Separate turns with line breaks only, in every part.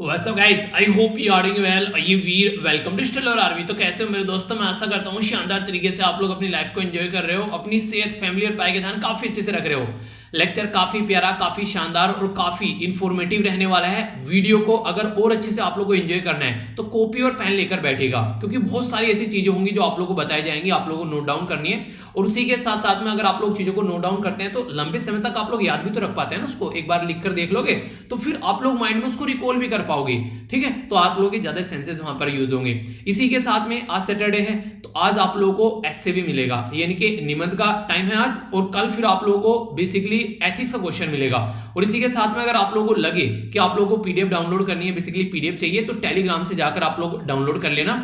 What's up guys? I hope you are doing well. ये वीर welcome to stellar RV. तो कैसे हो मेरे दोस्तों? मैं आशा करता हूँ शानदार तरीके से आप लोग अपनी लाइफ को एंजॉय कर रहे हो, अपनी सेहत, फैमिली और पाई के ध्यान काफी अच्छे से रख रहे हो। लेक्चर काफी प्यारा, काफी शानदार और काफी इंफॉर्मेटिव रहने वाला है। वीडियो को अगर और अच्छे से आप लोग को एंजॉय करना है तो कॉपी और पेन लेकर बैठेगा, क्योंकि बहुत सारी ऐसी चीजें होंगी जो आप लोग को बताई जाएंगी, आप लोगों को नोट डाउन करनी है। और उसी के साथ साथ में अगर आप लोग चीजों को नोट डाउन करते हैं तो लंबे समय तक आप लोग याद भी तो रख पाते हैं ना। उसको एक बार लिख कर देख लोगे तो फिर आप लोग माइंड में उसको रिकॉल भी कर पाओगे। ठीक है, तो आप लोगों के ज्यादा सेंसेस वहां पर यूज होंगे। इसी के साथ में आज सैटरडे है तो आज आप लोगों को एसए भी मिलेगा, यानी कि निबंध का टाइम है आज। और कल फिर आप लोगों को बेसिकली एथिक्स का क्वेश्चन मिलेगा। और इसी के साथ में अगर आप लोगों को लगे कि आप लोगों को पीडीएफ डाउनलोड करनी है, बेसिकली पीडीएफ चाहिए, तो टेलीग्राम से जाकर आप लोग डाउनलोड कर लेना।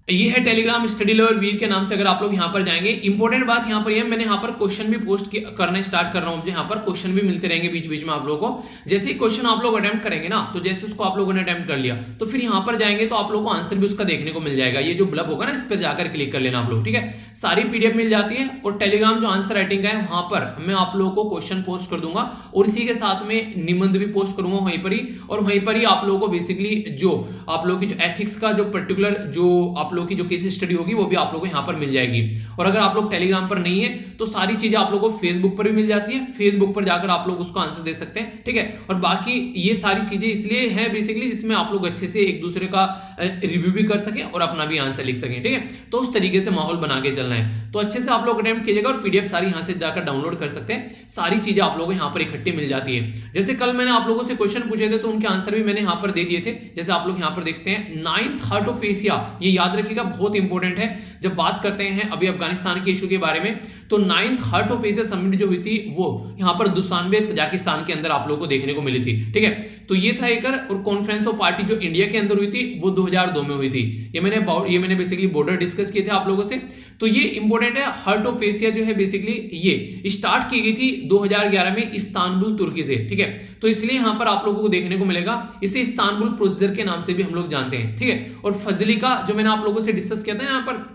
ये है टेलीग्राम स्टडी लेवल वीर के नाम से। अगर आप लोग यहां पर जाएंगे, इंपॉर्टेंट बात यहां पर ये, मैंने यहां पर क्वेश्चन भी पोस्ट करना स्टार्ट कर रहा हूं। मुझे यहां पर क्वेश्चन भी मिलते रहेंगे बीच बीच में आप लोगों को। जैसे ही क्वेश्चन आप लोग अटेम्प्ट करेंगे ना, तो जैसे उसको आप लोगों ने अटेम्प्ट कर लिया तो फिर यहां पर जाएंगे तो आप लोगों को आंसर भी उसका देखने को मिल जाएगा। ये जो ब्लब होगा ना, इस पर जाकर क्लिक कर लेना आप लोग। ठीक है, सारी पीडीएफ मिल जाती है। और टेलीग्राम जो आंसर राइटिंग का है वहां पर मैं आप लोगों को क्वेश्चन पोस्ट कर दूंगा और इसी के साथ में निबंध भी पोस्ट करूंगा वहीं पर ही। और वहीं पर ही आप लोगों को बेसिकली जो आप लोगों की जो एथिक्स का जो पर्टिकुलर जो आप लोगों की जो केस स्टडी होगी वो भी आप लोगों को यहां पर मिल जाएगी। और अगर आप लोग टेलीग्राम पर नहीं है तो सारी चीजें आप लोगों को फेसबुक पर भी मिल जाती है। फेसबुक पर जाकर आप लोग उसको आंसर दे सकते हैं। ठीक है, और बाकी ये सारी चीजें इसलिए है बेसिकली जिसमें आप लोग अच्छे से एक दूसरे का रिव्यू भी कर सकें और अपना भी आंसर लिख सकें। ठीक है, तो उस तरीके से माहौल बना के चलना है। तो अच्छे से आप लोग अटेम्प्ट कीजिएगा और पीडीएफ सारी यहां से जाकर डाउनलोड कर सकते हैं। सारी चीजें आप लोगों को यहां पर इकट्ठी मिल जाती है। जैसे कल मैंने आप लोगों से क्वेश्चन पूछे थे तो उनके आंसर भी मैंने यहां पर दे दिए थे। जैसे आप लोग यहां पर देखते हैं, 9th हार्ट ऑफ एशिया, ये याद रखिएगा, बहुत इंपॉर्टेंट है। जब बात करते हैं अभी अफगानिस्तान के इशू के बारे में, तो 9th heart of Asia summit जो हुई थी वो यहां पर दुशानबे तजाकिस्तान के अंदर आप लोगों को देखने को मिली थी। ठीक है, तो ये था एक। और कॉन्फ्रेंस ऑफ पार्टी जो इंडिया के अंदर हुई थी वो 2002 में हुई थी। ये मैंने बेसिकली बॉर्डर डिस्कस किए थे आप लोगों से। तो ये इंपॉर्टेंट है। हार्ट ऑफ एशिया जो है बेसिकली ये स्टार्ट की गई थी 2011 में इस्तांबुल तुर्की से। ठीक है, तो इसलिए यहां पर आप लोगों को देखने को मिलेगा। इसे इस्तांबुल प्रोसीजर के नाम से भी हम लोग जानते हैं। ठीक है, और फजलिका जो मैंने आप लोगों से डिस्कस किया था यहाँ पर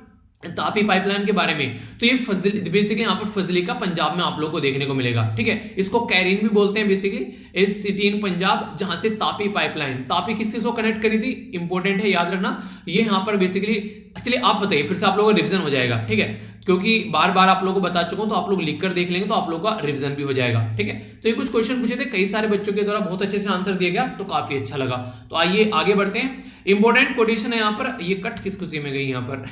तापी पाइपलाइन के बारे में, तो ये बेसिकली यहाँ पर फजलिका पंजाब में आप लोग को देखने को मिलेगा। ठीक है, इसको कैरिन भी बोलते हैं बेसिकली, इस सिटी इन पंजाब जहां से तापी पाइपलाइन, तापी किससे को कनेक्ट करी थी, इंपॉर्टेंट है, याद रखना। ये यहाँ पर बेसिकली, चलिए आप बताइए, फिर से आप लोगों का रिविजन हो जाएगा। ठीक है, क्योंकि बार बार आप लोगों को बता चुका हूं तो आप लोग लिखकर देख लेंगे तो आप लोगों का रिवीजन भी हो जाएगा। ठीक है, तो ये कुछ क्वेश्चन पूछे थे, कई सारे बच्चों के द्वारा बहुत अच्छे से आंसर दिया गया, तो काफी अच्छा लगा। तो आइए आगे बढ़ते हैं। इंपॉर्टेंट कोटेशन है यहाँ पर, ये कट किस खुशी में गई यहाँ पर,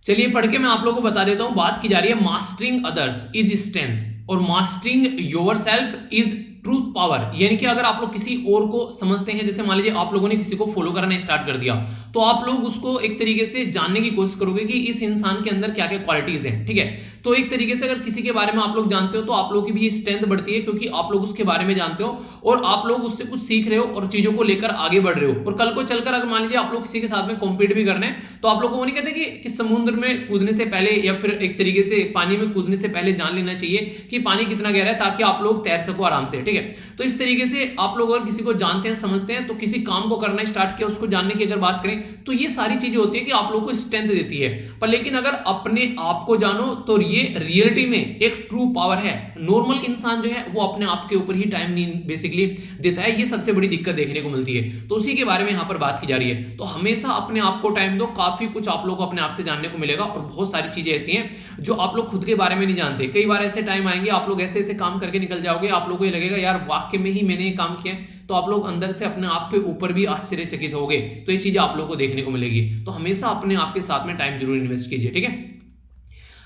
चलिए पढ़ के मैं आप लोगों को बता देता हूं। बात की जा रही है मास्टरिंग अदर्स इज स्ट्रेंथ और mastering yourself is truth power. यानी कि अगर आप लोग किसी और को समझते हैं, जैसे मान लीजिए आप लोगों ने किसी को फॉलो करना स्टार्ट कर दिया, तो आप लोग उसको एक तरीके से जानने की कोशिश करोगे कि इस इंसान के अंदर क्या क्या क्वालिटीज हैं। ठीक है, तो एक तरीके से अगर किसी के बारे में आप लोग जानते हो तो आप लोगों की भी ये स्ट्रेंथ बढ़ती है, क्योंकि आप लोग उसके बारे में जानते हो और आप लोग उससे कुछ सीख रहे हो और चीजों को लेकर आगे बढ़ रहे हो। और कल को चलकर अगर मान लीजिए आप लोग किसी के साथ में कॉम्पीट भी करना है, तो आप लोग को वो नहीं कहते कि समुद्र में कूदने से पहले या फिर एक तरीके से पानी में कूदने से पहले जान लेना चाहिए कि पानी कितना गहरा है, ताकि आप लोग तैर सको आराम से। ठीक है, तो इस तरीके से आप लोग अगर किसी को जानते हैं, समझते हैं, तो किसी काम को करना स्टार्ट किया, उसको जानने की अगर बात करें तो ये सारी चीजें होती है कि आप लोग को स्ट्रेंथ देती है। पर लेकिन अगर अपने आप को जानो तो ये रियलिटी में एक ट्रू पावर है। नॉर्मल इंसान जो है वो अपने आप के ऊपर ही टाइम नहीं बेसिकली देता है, ये सबसे बड़ी दिक्कत देखने को मिलती है। तो उसी के बारे में यहां पर बात की जा रही है। तो हमेशा अपने आप को टाइम दो, काफी कुछ आप लोग को अपने आप से जानने को मिलेगा। और बहुत सारी चीजें ऐसी हैं जो आप लोग खुद के बारे में नहीं जानते। कई बार ऐसे टाइम आएंगे, आप लोग ऐसे ऐसे काम करके निकल जाओगे, आप लोगों को ये लगेगा यार वाकई में ही मैंने ये काम किया है, तो आप लोग अंदर से अपने आप पे ऊपर भी आश्चर्यचकित होगे। तो ये चीजें आप लोग को देखने को मिलेगी। तो हमेशा अपने आप के साथ में टाइम जरूर इन्वेस्ट कीजिए। ठीक है,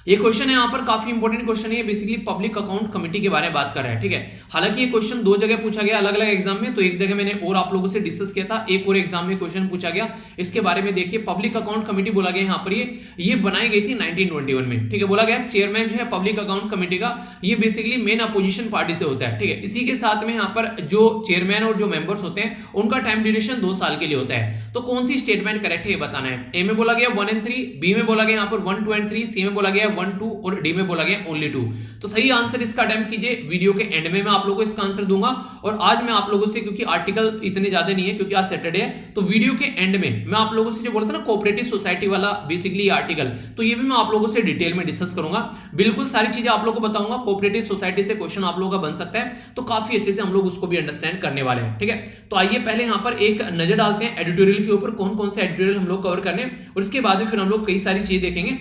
ये क्वेश्चन है यहाँ पर, काफी इंपॉर्टेंट क्वेश्चन है। बेसिकली पब्लिक अकाउंट कमेटी के बारे में बात कर रहा है। ठीक है, हालांकि ये क्वेश्चन दो जगह पूछा गया अलग अलग एग्जाम में, तो एक जगह मैंने और आप लोगों से डिस्कस किया था, एक और एग्जाम में क्वेश्चन पूछा गया। इसके बारे में देखिए, पब्लिक अकाउंट कमेटी बोला गया यहाँ पर, ये बनाई गई थी 1921 में। ठीक है, बोला गया चेयरमैन जो है पब्लिक अकाउंट कमेटी का, ये बेसिकली मेन अपोजिशन पार्टी से होता है। ठीक है, इसी के साथ में यहाँ पर जो चेयरमैन और जो मेंबर्स होते हैं उनका टाइम ड्यूरेशन 2 साल के लिए होता है। तो कौन सी स्टेटमेंट करेक्ट है ये बताना है। ए में बोला गया 1 और 3, बी में बोला गया यहाँ पर 1, 2 और 3, सी में बोला गया 1 2 और डी में बोला गया ओनली 2। तो सही आंसर इसका अटेम्प्ट कीजिए। वीडियो के एंड में मैं आप लोगों को इसका आंसर दूंगा। और आज मैं आप लोगों से, क्योंकि आर्टिकल इतने ज्यादा नहीं है क्योंकि आज सैटरडे है, तो वीडियो के एंड में मैं आप लोगों से जो बोला था ना कोऑपरेटिव सोसाइटी वाला बेसिकली आर्टिकल, तो ये भी मैं आप लोगों से डिटेल में डिस्कस करूंगा। बिल्कुल सारी चीजें आप लोगों को बताऊंगा। कोऑपरेटिव सोसाइटी से क्वेश्चन आप लोगों का बन सकता है, तो काफी अच्छे से हम लोग उसको भी अंडरस्टैंड करने वाले हैं। ठीक है, तो आइए पहले यहाँ पर एक नजर डालते हैं एडिटोरियल के ऊपर, कौन कौन से एडिटोरियल हम लोग कवर करने, और इसके बाद में फिर हम लोग कई सारी चीजें देखेंगे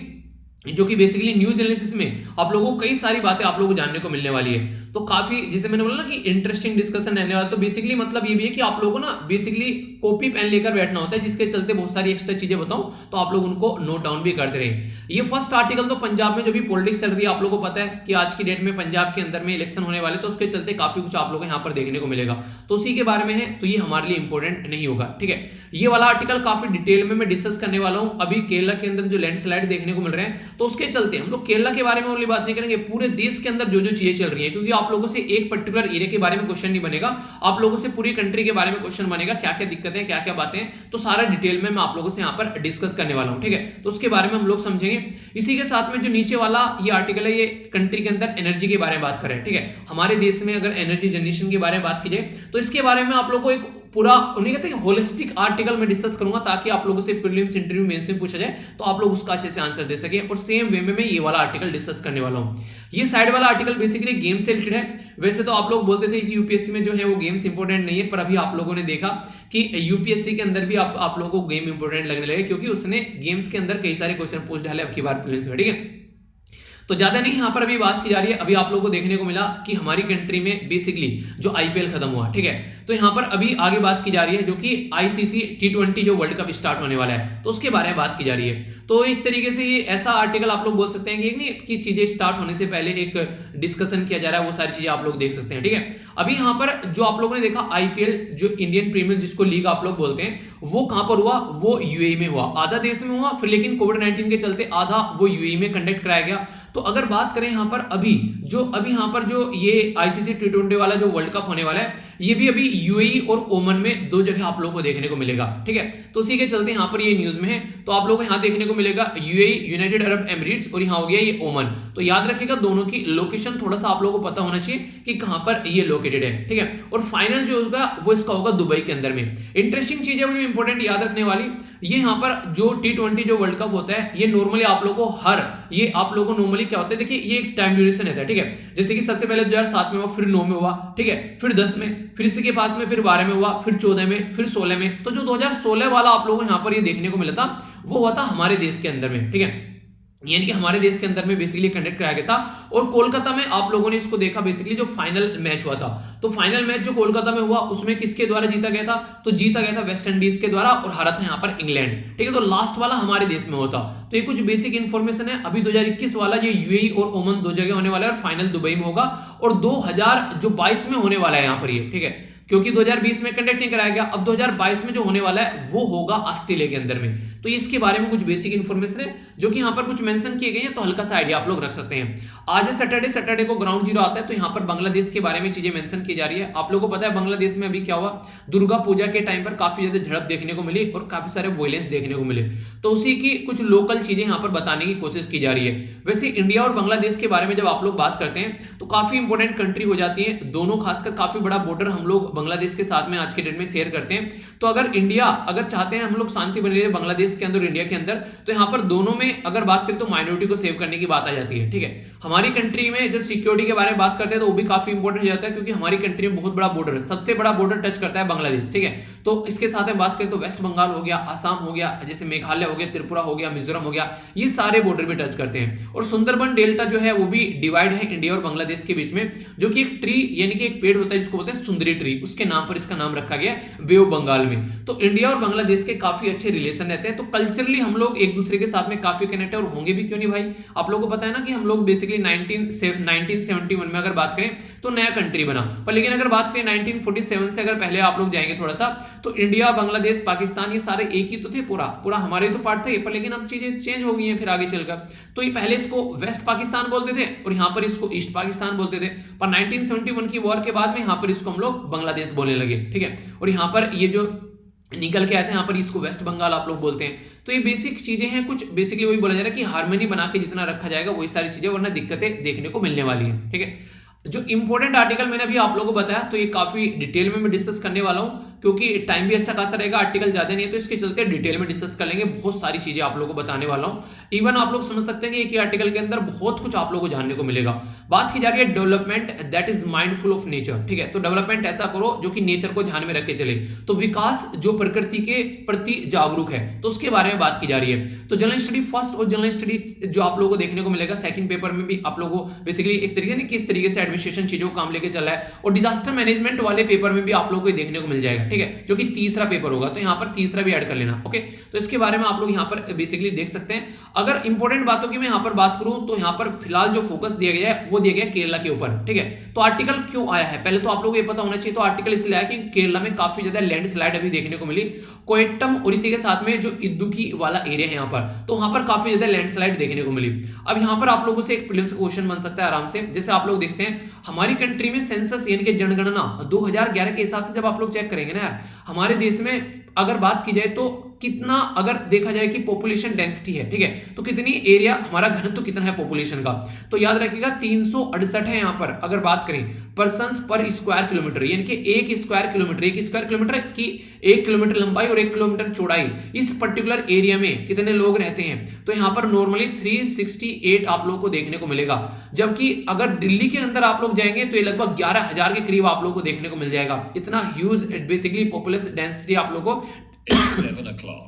जो कि बेसिकली न्यूज एनालिसिस में आप लोगों को कई सारी बातें आप लोगों को जानने को मिलने वाली है। तो काफी, जैसे मैंने बोला ना कि इंटरेस्टिंग डिस्कशन रहने वाला, तो बेसिकली मतलब ये भी है कि आप लोगों को ना बेसिकली कॉपी पेन लेकर बैठना होता है, जिसके चलते बहुत सारी एक्स्ट्रा चीजें बताऊं तो आप लोग उनको नोट डाउन भी करते रहे। ये फर्स्ट आर्टिकल तो पंजाब में जो भी पॉलिटिक्स चल रही है, आप लोगों को पता है कि आज की डेट में पंजाब के अंदर में इलेक्शन होने वाले, तो उसके चलते काफी कुछ आप लोगों को यहाँ पर देखने को मिलेगा, तो उसी के बारे में है, तो ये हमारे लिए इंपॉर्टेंट नहीं होगा। ठीक है, ये वाला आर्टिकल काफी डिटेल में मैं डिस्कस करने वाला हूं। अभी केरला के अंदर जो लैंडस्लाइड देखने को मिल रहे हैं, तो उसके चलते हम लोग केरला के बारे में ओनली बात नहीं करेंगे, पूरे देश के अंदर जो जो चीजें चल रही है, क्योंकि आप लोगों से एक पर्टिकुलर एरिया के बारे में क्वेश्चन नहीं बनेगा, आप लोगों से पूरी कंट्री के बारे में क्वेश्चन बनेगा, क्या क्या दिक्कतें, क्या क्या बातें, तो सारा डिटेल में मैं आप लोगों से यहाँ पर डिस्कस करने वाला हूं। ठीक है, तो उसके बारे में हम लोग समझेंगे। इसी के साथ में जो नीचे वाला ये आर्टिकल है, ये कंट्री के अंदर एनर्जी के बारे में बात करें। ठीक है, हमारे देश में अगर एनर्जी जनरेशन के बारे में बात की जाए, तो इसके बारे में आप लोग को एक पूरा उन्हें कहते हैं होलिस्टिक आर्टिकल में डिस्कस करूंगा, ताकि आप लोगों से प्रीलिम्स इंटरव्यू मेंस में पूछा जाए तो आप लोग उसका अच्छे से आंसर दे सके। और सेम वे में मैं ये वाला आर्टिकल डिस्कस करने वाला हूं। ये साइड वाला आर्टिकल बेसिकली गेम से रिलेटेड है। वैसे तो आप लोग बोलते थे कि यूपीएससी में जो है वो गेम्स इंपॉर्टेंट नहीं है, पर अभी आप लोगों ने देखा कि यूपीएससी के अंदर भी आप लोगों को गेम इंपॉर्टेंट लगने लगे, क्योंकि उसने गेम्स के अंदर कई सारे क्वेश्चन पूछ डाले अब की बार प्रीलिम्स में। ठीक है, तो ज्यादा नहीं यहाँ पर अभी बात की जा रही है। अभी आप लोगों को देखने को मिला कि हमारी कंट्री में बेसिकली जो आईपीएल खत्म हुआ, ठीक है, तो यहाँ पर अभी आगे बात की जा रही है जो कि आईसीसी T20 जो वर्ल्ड कप स्टार्ट होने वाला है, तो उसके बारे में बात की जा रही है। तो एक तरीके से ये ऐसा आर्टिकल आप लोग बोल सकते हैं कि नहीं कि चीजें स्टार्ट होने से पहले एक डिस्कशन किया जा रहा है, वो सारी चीजें आप लोग देख सकते हैं। ठीक है, अभी यहाँ पर जो आप लोगों ने देखा आईपीएल जो इंडियन प्रीमियर जिसको लीग आप लोग बोलते हैं, वो कहां पर हुआ, वो यूएई में हुआ। आधा देश में हुआ, फिर लेकिन कोविड-19 के चलते आधा वो यूएई में कंडक्ट कराया गया। तो अगर बात करें यहाँ पर अभी यहाँ पर जो ये आईसीसी T20 वाला जो वर्ल्ड कप होने वाला है, ये भी अभी यूएई और ओमन में दो जगह आप लोगों को देखने को मिलेगा। ठीक है, तो उसी के चलते यहाँ पर ये न्यूज में है, तो आप लोगों को यहाँ देखने को मिलेगा यूएई यूनाइटेड अरब एमिरेट्स, और यहाँ हो गया ये ओमन। तो याद रखिएगा दोनों की लोकेशन थोड़ा सा आप लोगों को पता होना चाहिए कि कहां पर ये लोकेटेड है। ठीक है, और फाइनल जो होगा वो इसका होगा दुबई के अंदर में। इंटरेस्टिंग चीज है वो जो इंपॉर्टेंट याद रखने वाली, ये यहाँ पर जो T20 जो वर्ल्ड कप होता है, ये नॉर्मली आप लोगों को ये आप लोगों को नॉर्मली क्या होता है, देखिए ये एक टाइम ड्यूरेशन रहता है। ठीक है, जैसे कि सबसे पहले 2007 में हुआ, फिर 9 में हुआ, ठीक है, फिर 10 में, फिर इसी के पास में फिर 12 में हुआ, फिर 14 में, फिर 16 में। तो जो 2016 वाला आप लोगों को यहाँ पर ये देखने को मिला था, वो हुआ था हमारे देश के अंदर में। ठीक है, यानी कि हमारे देश के अंदर में बेसिकली कंडक्ट कराया गया था। और कोलकाता में आप लोगों ने इसको देखा, बेसिकली जो फाइनल मैच हुआ था, तो फाइनल मैच जो कोलकाता में हुआ उसमें किसके द्वारा जीता गया था, तो जीता गया था वेस्ट इंडीज के द्वारा, और हारा था यहाँ पर इंग्लैंड। ठीक है, तो लास्ट वाला हमारे देश में होता। तो ये कुछ बेसिक इंफॉर्मेशन है। अभी 2021 वाला ये यूएई और ओमन दो जगह होने वाला है, और फाइनल दुबई में होगा, और 2022 में होने वाला है यहाँ पर ये। ठीक है, क्योंकि 2020 में कंडक्ट नहीं कराया गया, अब 2022 में जो होने वाला है वो होगा ऑस्ट्रेलिया के अंदर में। तो इसके बारे में कुछ बेसिक इंफॉर्मेशन है जो कि यहाँ पर कुछ मेंशन किए गए हैं, तो हल्का सा आइडिया आप लोग रख सकते हैं। आज है सैटरडे को ग्राउंड जीरो आता है, तो यहाँ पर बांग्लादेश के बारे में चीजें मेंशन की जा रही है। आप लोगों को पता है बांग्लादेश में अभी क्या हुआ, दुर्गा पूजा के टाइम पर काफी ज्यादा झड़प देखने को मिली और काफी सारे वायलेंस देखने को मिले, तो उसी की कुछ लोकल चीजें यहाँ पर बताने की कोशिश की जा रही है। वैसे इंडिया और बांग्लादेश के बारे में जब आप लोग बात करते हैं तो काफी इंपॉर्टेंट कंट्री हो जाती है दोनों, खासकर काफी बड़ा बॉर्डर हम लोग बांग्लादेश के साथ में आज के डेट में शेयर करते हैं। तो अगर इंडिया अगर चाहते हैं हम लोग शांति बनी रहे बांग्लादेश के अंदर इंडिया के अंदर, तो यहाँ पर दोनों में अगर बात करें तो माइनॉरिटी को सेव करने की बात आ जाती है। ठीक है, हमारी कंट्री में जब सिक्योरिटी के बारे में बात करते हैं तो वो भी काफी इंपॉर्टेंट हो जाता है, क्योंकि हमारी कंट्री में बहुत बड़ा बॉर्डर है, सबसे बड़ा बॉर्डर टच करता है बांग्लादेश। ठीक है, तो इसके साथ में बात करें तो वेस्ट बंगाल हो गया, आसाम हो गया, जैसे मेघालय हो गया, त्रिपुरा हो गया, मिजोरम हो गया, ये सारे बॉर्डर भी टच करते हैं। और सुंदरबन डेल्टा जो है वो भी डिवाइड है इंडिया और बांग्लादेश के बीच में, जो कि एक ट्री यानी कि एक पेड़ होता है जिसको बोलते हैं सुंदरी ट्री, उसके नाम पर इसका नाम रखा गया बे ऑफ बंगाल में। तो इंडिया और बांग्लादेश के काफी अच्छे रिलेशन रहते हैं, तो कल्चरली हम लोग एक दूसरे के साथ में काफी कनेक्ट है, और होंगे भी क्यों नहीं भाई। आप लोगों को पता है ना कि हम लोग बेसिकली 1971 में अगर बात करें तो नया कंट्री बना, पर लेकिन अगर बात करें 1947 से अगर पहले आप लोग जाएंगे थोड़ा सा, तो इंडिया, बांग्लादेश, पाकिस्तान ये सारे एक ही तो थे, पूरा हमारे तो पार्ट थे, पर लेकिन अब चीजें चेंज हो गई हैं फिर आगे चलकर। तो ये पहले इसको वेस्ट पाकिस्तान बोलते थे और यहाँ पर इसको ईस्ट पाकिस्तान बोलते थे, पर 1971 की वॉर के बाद में यहाँ पर इसको हम लोग बांग्लादेश बोलने लगे। ठीक है, और यहाँ पर ये जो निकल के आए थे यहाँ पर, इसको वेस्ट बंगाल आप लोग बोलते हैं। तो ये बेसिक चीजें हैं कुछ, बेसिकली वही बोला जा रहा है कि हार्मनी बना के जितना रखा जाएगा वही सारी चीजें, वरना दिक्कतें देखने को मिलने वाली हैं। ठीक है, जो इंपॉर्टेंट आर्टिकल मैंने अभी आप लोगों को बताया, तो ये काफी डिटेल में मैं डिस्कस करने वाला हूं, क्योंकि टाइम भी अच्छा खासा रहेगा, आर्टिकल ज्यादा नहीं है, तो इसके चलते डिटेल में डिस्कस कर लेंगे। बहुत सारी चीजें आप लोगों को बताने वाला हूं। इवन आप लोग समझ सकते हैं कि एक ही आर्टिकल के अंदर बहुत कुछ आप लोगों को जानने को मिलेगा। बात की जा रही है development that is mindful of nature. ठीक है, तो डेवलपमेंट ऐसा करो जो कि नेचर को ध्यान में रख के चले, तो विकास जो प्रकृति के प्रति जागरूक है, तो उसके बारे में बात की जा रही है। तो जनरल स्टडी फर्स्ट और जनरल स्टडी जो आप लोगों को देखने को मिलेगा सेकंड पेपर में भी, आप लोगों को बेसिकली एक तरीके से किस तरीके से एडमिनिस्ट्रेशन चीजों को काम लेके चला है, और डिजास्टर मैनेजमेंट वाले पेपर में भी आप लोगों को देखने को मिल जाएगा। ठीक है, जो कि तीसरा पेपर होगा, तो यहां पर तीसरा भी ऐड कर लेना। ओके, तो इसके बारे में आप लोग यहां पर बेसिकली देख सकते हैं। अगर इंपॉर्टेंट बातों की मैं यहां पर बात करूं, तो यहां पर फिलहाल जो फोकस दिया गया है वो दिया गया केरला के ऊपर। ठीक है, तो आर्टिकल क्यों आया है, पहले तो आप लोगों को ये पता होना चाहिए। तो आर्टिकल इसलिए आया कि केरला में काफी ज्यादा लैंडस्लाइड अभी देखने को मिली, कोयट्टम और इसी के साथ में जो इदुक्की वाला एरिया है यहां पर, तो वहां पर काफी ज्यादा लैंडस्लाइड देखने को मिली। अब यहां पर आप लोगों से एक प्रीलिम्स क्वेश्चन बन सकता है आराम से। जैसे आप लोग देखते हैं हमारी कंट्री में सेंसस यानी कि जनगणना 2011 के हिसाब से जब आप लोग चेक करेंगे ना यार, हमारे देश में अगर बात की जाए तो कितना, अगर देखा जाए कि पॉपुलेशन डेंसिटी है, ठीक है, तो कितनी एरिया हमारा घनत्व कितना है पॉपुलेशन का, तो याद रखिएगा 368 है यहां पर। अगर बात करें पर्संस पर स्क्वायर किलोमीटर, यानी कि एक स्क्वायर किलोमीटर की 1 किलोमीटर लंबाई और 1 किलोमीटर चौड़ाई, इस पर्टिकुलर एरिया में कितने लोग रहते हैं, तो यहां पर नॉर्मली 368 आप लोगों को देखने को मिलेगा। जबकि अगर दिल्ली के अंदर आप लोग जाएंगे तो ये लगभग 11,000 के करीब आप लोग को देखने को मिल जाएगा। इतना ह्यूज बेसिकली पॉपुलेशन डेंसिटी आप लोग को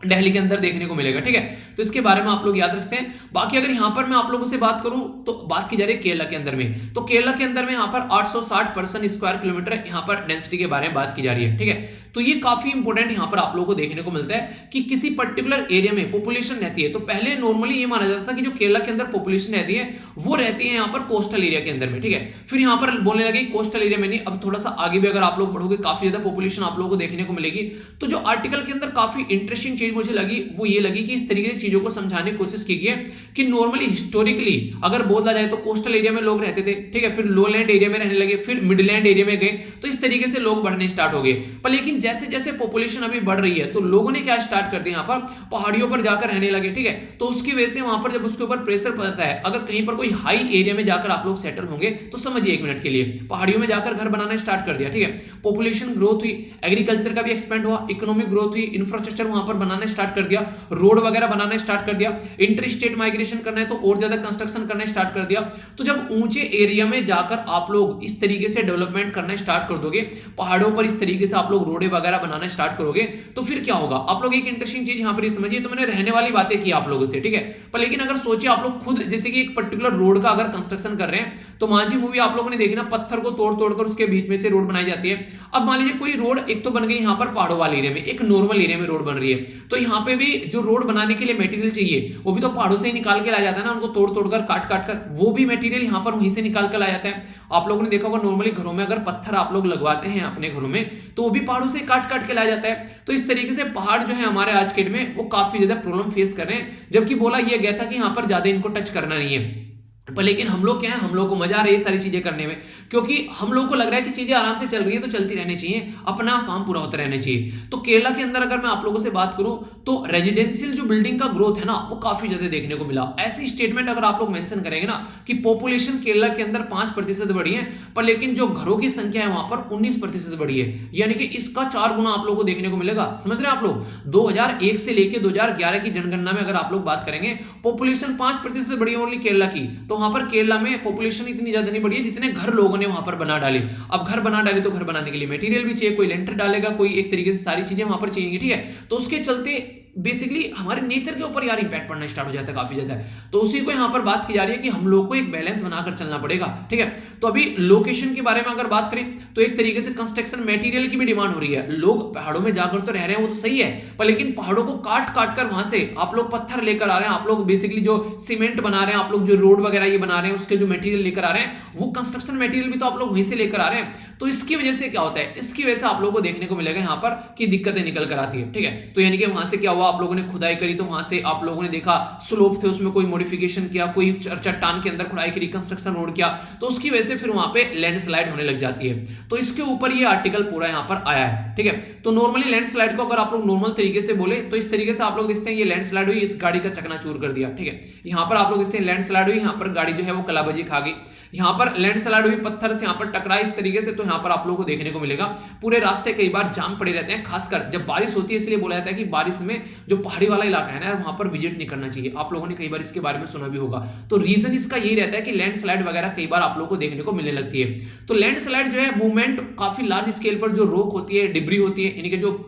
दिल्ली के अंदर देखने को मिलेगा। ठीक है, तो इसके बारे में आप लोग याद रखते हैं। बाकी अगर यहां पर मैं आप लोगों से बात करूं, तो बात की जा रही है केरला के अंदर में, तो केरला के अंदर में यहां पर 860 पर्सन स्क्वायर किलोमीटर यहां पर डेंसिटी के बारे में बात की जा रही है। ठीक है, तो ये काफी इंपॉर्टेंट यहां पर आप लोगों को देखने को मिलता है कि किसी पर्टिकुलर एरिया में पॉपुलेशन रहती है, तो पहले नॉर्मली ये माना जाता था कि जो केरला के अंदर पॉपुलेशन रहती है वो रहती है यहां पर कोस्टल एरिया के अंदर में। ठीक है, फिर यहां पर बोलने लगे कोस्टल एरिया में नहीं, अब थोड़ा सा आगे भी अगर आप लोग बढ़ोगे काफी ज्यादा पॉपुलेशन आप लोगों को देखने को मिलेगी। तो जो आर्टिकल के अंदर काफी इंटरेस्टिंग चीज मुझे लगी वो ये लगी कि इस तरीके से चीजों को समझाने की कोशिश की गई है कि नॉर्मली हिस्टोरिकली अगर बोला जाए तो कोस्टल एरिया में लोग रहते थे, ठीक है, फिर लोलैंड एरिया में रहने लगे, फिर मिडलैंड एरिया में गए, तो इस तरीके से लोग बढ़ने स्टार्ट हो गए। पर लेकिन जैसे जैसे पॉपुलेशन अभी बढ़ रही है तो लोगों ने क्या स्टार्ट कर दिया, यहाँ पर पहाड़ियों पर जाकर रहने लगे। ठीक है, तो उसकी वजह से वहां पर जब उसके ऊपर प्रेशर पड़ता है, अगर कहीं पर कोई हाई एरिया में जाकर आप लोग सेटल होंगे तो समझिए 1 मिनट के लिए पहाड़ियों में जाकर घर बनाना स्टार्ट कर दिया। ठीक है, पॉपुलेशन ग्रोथ हुई, एग्रीकल्चर का भी एक्सपेंड हुआ, इकोनॉमिक ग्रोथ हुई, इंफ्रास्ट्रक्चर वहां पर बनाना स्टार्ट कर दिया, रोड वगैरह बनाना स्टार्ट कर दिया, इंटर स्टेट माइग्रेशन करना है तो और ज्यादा कंस्ट्रक्शन करना स्टार्ट कर दिया। तो जब ऊंचे एरिया में जाकर आप लोग इस तरीके से डेवलपमेंट करना स्टार्ट कर दोगे, पहाड़ों पर इस तरीके से आप लोग रोडे वगैरह बनाना स्टार्ट करोगे, तो फिर क्या होगा। आप लोग एक इंटरेस्टिंग चीज यहां पर समझिए, तो मैंने रहने वाली बातें की आप लोगों से, ठीक है, पर लेकिन अगर सोचिए आप लोग खुद जैसे कि एक पर्टिकुलर रोड का अगर कंस्ट्रक्शन कर रहे हैं, तो मांझी मूवी आप लोगों ने देखी ना, पत्थर को तोड़ तोड़कर उसके बीच में से रोड बनाई जाती है। अब मान लीजिए कोई रोड एक तो बन गई यहां पर पहाड़ों वाले एरिया में, एक नॉर्मल एरिया में रोड बन रही है, तो यहां पे भी जो रोड बनाने के लिए मटेरियल चाहिए वो भी तो पहाड़ों से ही निकाल के लाया जाता है ना, उनको तोड़ तोड़कर काट काट कर, वो भी मटेरियल यहां पर वहीं से निकाल कर लाया जाता है। आप लोगों ने देखा होगा नॉर्मली घरों में अगर पत्थर आप लोग लगवाते हैं अपने घरों में, तो वो भी पहाड़ों से काट काट के लाया जाता है। तो इस तरीके से पहाड़ जो है हमारे आज के डेट में वो काफी ज्यादा प्रॉब्लम फेस कर रहे हैं, जबकि बोला यह गया था कि यहां पर ज्यादा इनको टच करना नहीं है। पर लेकिन हम लोग क्या है, हम लोग को मजा आ रही है सारी चीजें करने में, क्योंकि हम लोग को लग रहा है कि चीजें आराम से चल रही है तो चलती रहनी चाहिए, अपना काम पूरा होता रहना चाहिए। तो केरला के अंदर अगर मैं आप लोगों से बात करूं तो रेजिडेंशियल जो बिल्डिंग का ग्रोथ है ना वो काफी ज्यादा देखने को मिला। ऐसी स्टेटमेंट अगर आप लोग मेंशन करेंगे ना कि पॉपुलेशन केरला के अंदर 5% बढ़ी है, पर लेकिन जो घरों की संख्या है वहां पर 19% बढ़ी है, यानी कि इसका 4 गुना आप लोग को देखने को मिलेगा। समझ रहे हैं आप लोग, 2001 से लेकर 2011 की जनगणना में अगर आप लोग बात करेंगे, पॉपुलेशन 5% बढ़ी है ओनली केरला की, तो वहां पर केरला में पॉपुलेशन इतनी ज्यादा नहीं बढ़ी है जितने घर लोगों ने वहां पर बना डाले। अब घर बना डाले तो घर बनाने के लिए मटेरियल भी चाहिए, कोई लेंटर डालेगा, कोई एक तरीके से सारी चीजें वहां पर चाहिए, ठीक है, तो उसके चलते बेसिकली हमारे नेचर के ऊपर यार इंपैक्ट पड़ना स्टार्ट हो जाता है काफी ज्यादा। तो उसी को यहां पर बात की जा रही है कि हम लोग को एक बैलेंस बनाकर चलना पड़ेगा, ठीक है। तो अभी लोकेशन के बारे में अगर बात करें तो एक तरीके से कंस्ट्रक्शन मटेरियल की भी डिमांड हो रही है। लोग पहाड़ों में जाकर तो रह रहे हैं वो तो सही है, पर लेकिन पहाड़ों को काट काट कर वहां से आप लोग पत्थर लेकर आ रहे हैं, आप लोग बेसिकली जो सीमेंट बना रहे हैं, आप लोग जो रोड वगैरह ये बना रहे हैं उसके जो मटेरियल लेकर आ रहे हैं वो कंस्ट्रक्शन मटेरियल भी तो आप लोग वहीं से लेकर आ रहे हैं। तो इसकी वजह से क्या होता है, इसकी वजह से आप लोगों को देखने को मिलेगा यहाँ पर कि दिक्कतें निकल कर आती है, ठीक है। तो यानी कि वहां से क्या हुआ हुआ, आप लोगों ने खुदाई करी तो वहां से आप लोगों ने देखा स्लोप थे, उसमें कोई मॉडिफिकेशन किया, कोई चट्टान के अंदर खुदाई करी, कंस्ट्रक्शन रोड किया, तो उसकी वजह से फिर वहां पे लैंडस्लाइड होने लग जाती है। तो इसके ऊपर ये आर्टिकल पूरा यहाँ पर आया है, ठीक है। तो नॉर्मली लैंडस्लाइड को अगर आप लोग नॉर्मल तरीके से बोले तो इस तरीके से आप लोग देखते हैं ये लैंडस्लाइड हुई, इस गाड़ी का चकनाचूर कर दिया, ठीक है। यहाँ पर आप लोग देखते हैं लैंडस्लाइड हुई, यहाँ पर गाड़ी जो है वो कलाबाजी खा गई, यहाँ पर लैंडस्लाइड हुई, पत्थर से यहाँ पर टकराई इस तरीके से, तो यहाँ पर आप लोगों को देखने को मिलेगा पूरे रास्ते कई बार जाम पड़े रहते हैं, खासकर जब बारिश होती है। इसलिए बोला जाता है कि बारिश में जो पहाड़ी वाला इलाका है ना, वहां पर विजिट नहीं करना चाहिए। आप लोगों ने कई बार इसके बारे में सुना भी होगा। तो रीजन इसका यही रहता है कि लैंडस्लाइड वगैरह कई बार आप लोगों को देखने को मिलने लगती है। तो लैंडस्लाइड जो है मूवमेंट काफी लार्ज स्केल पर जो रॉक होती है, डिब्री होती है, यानी कि जो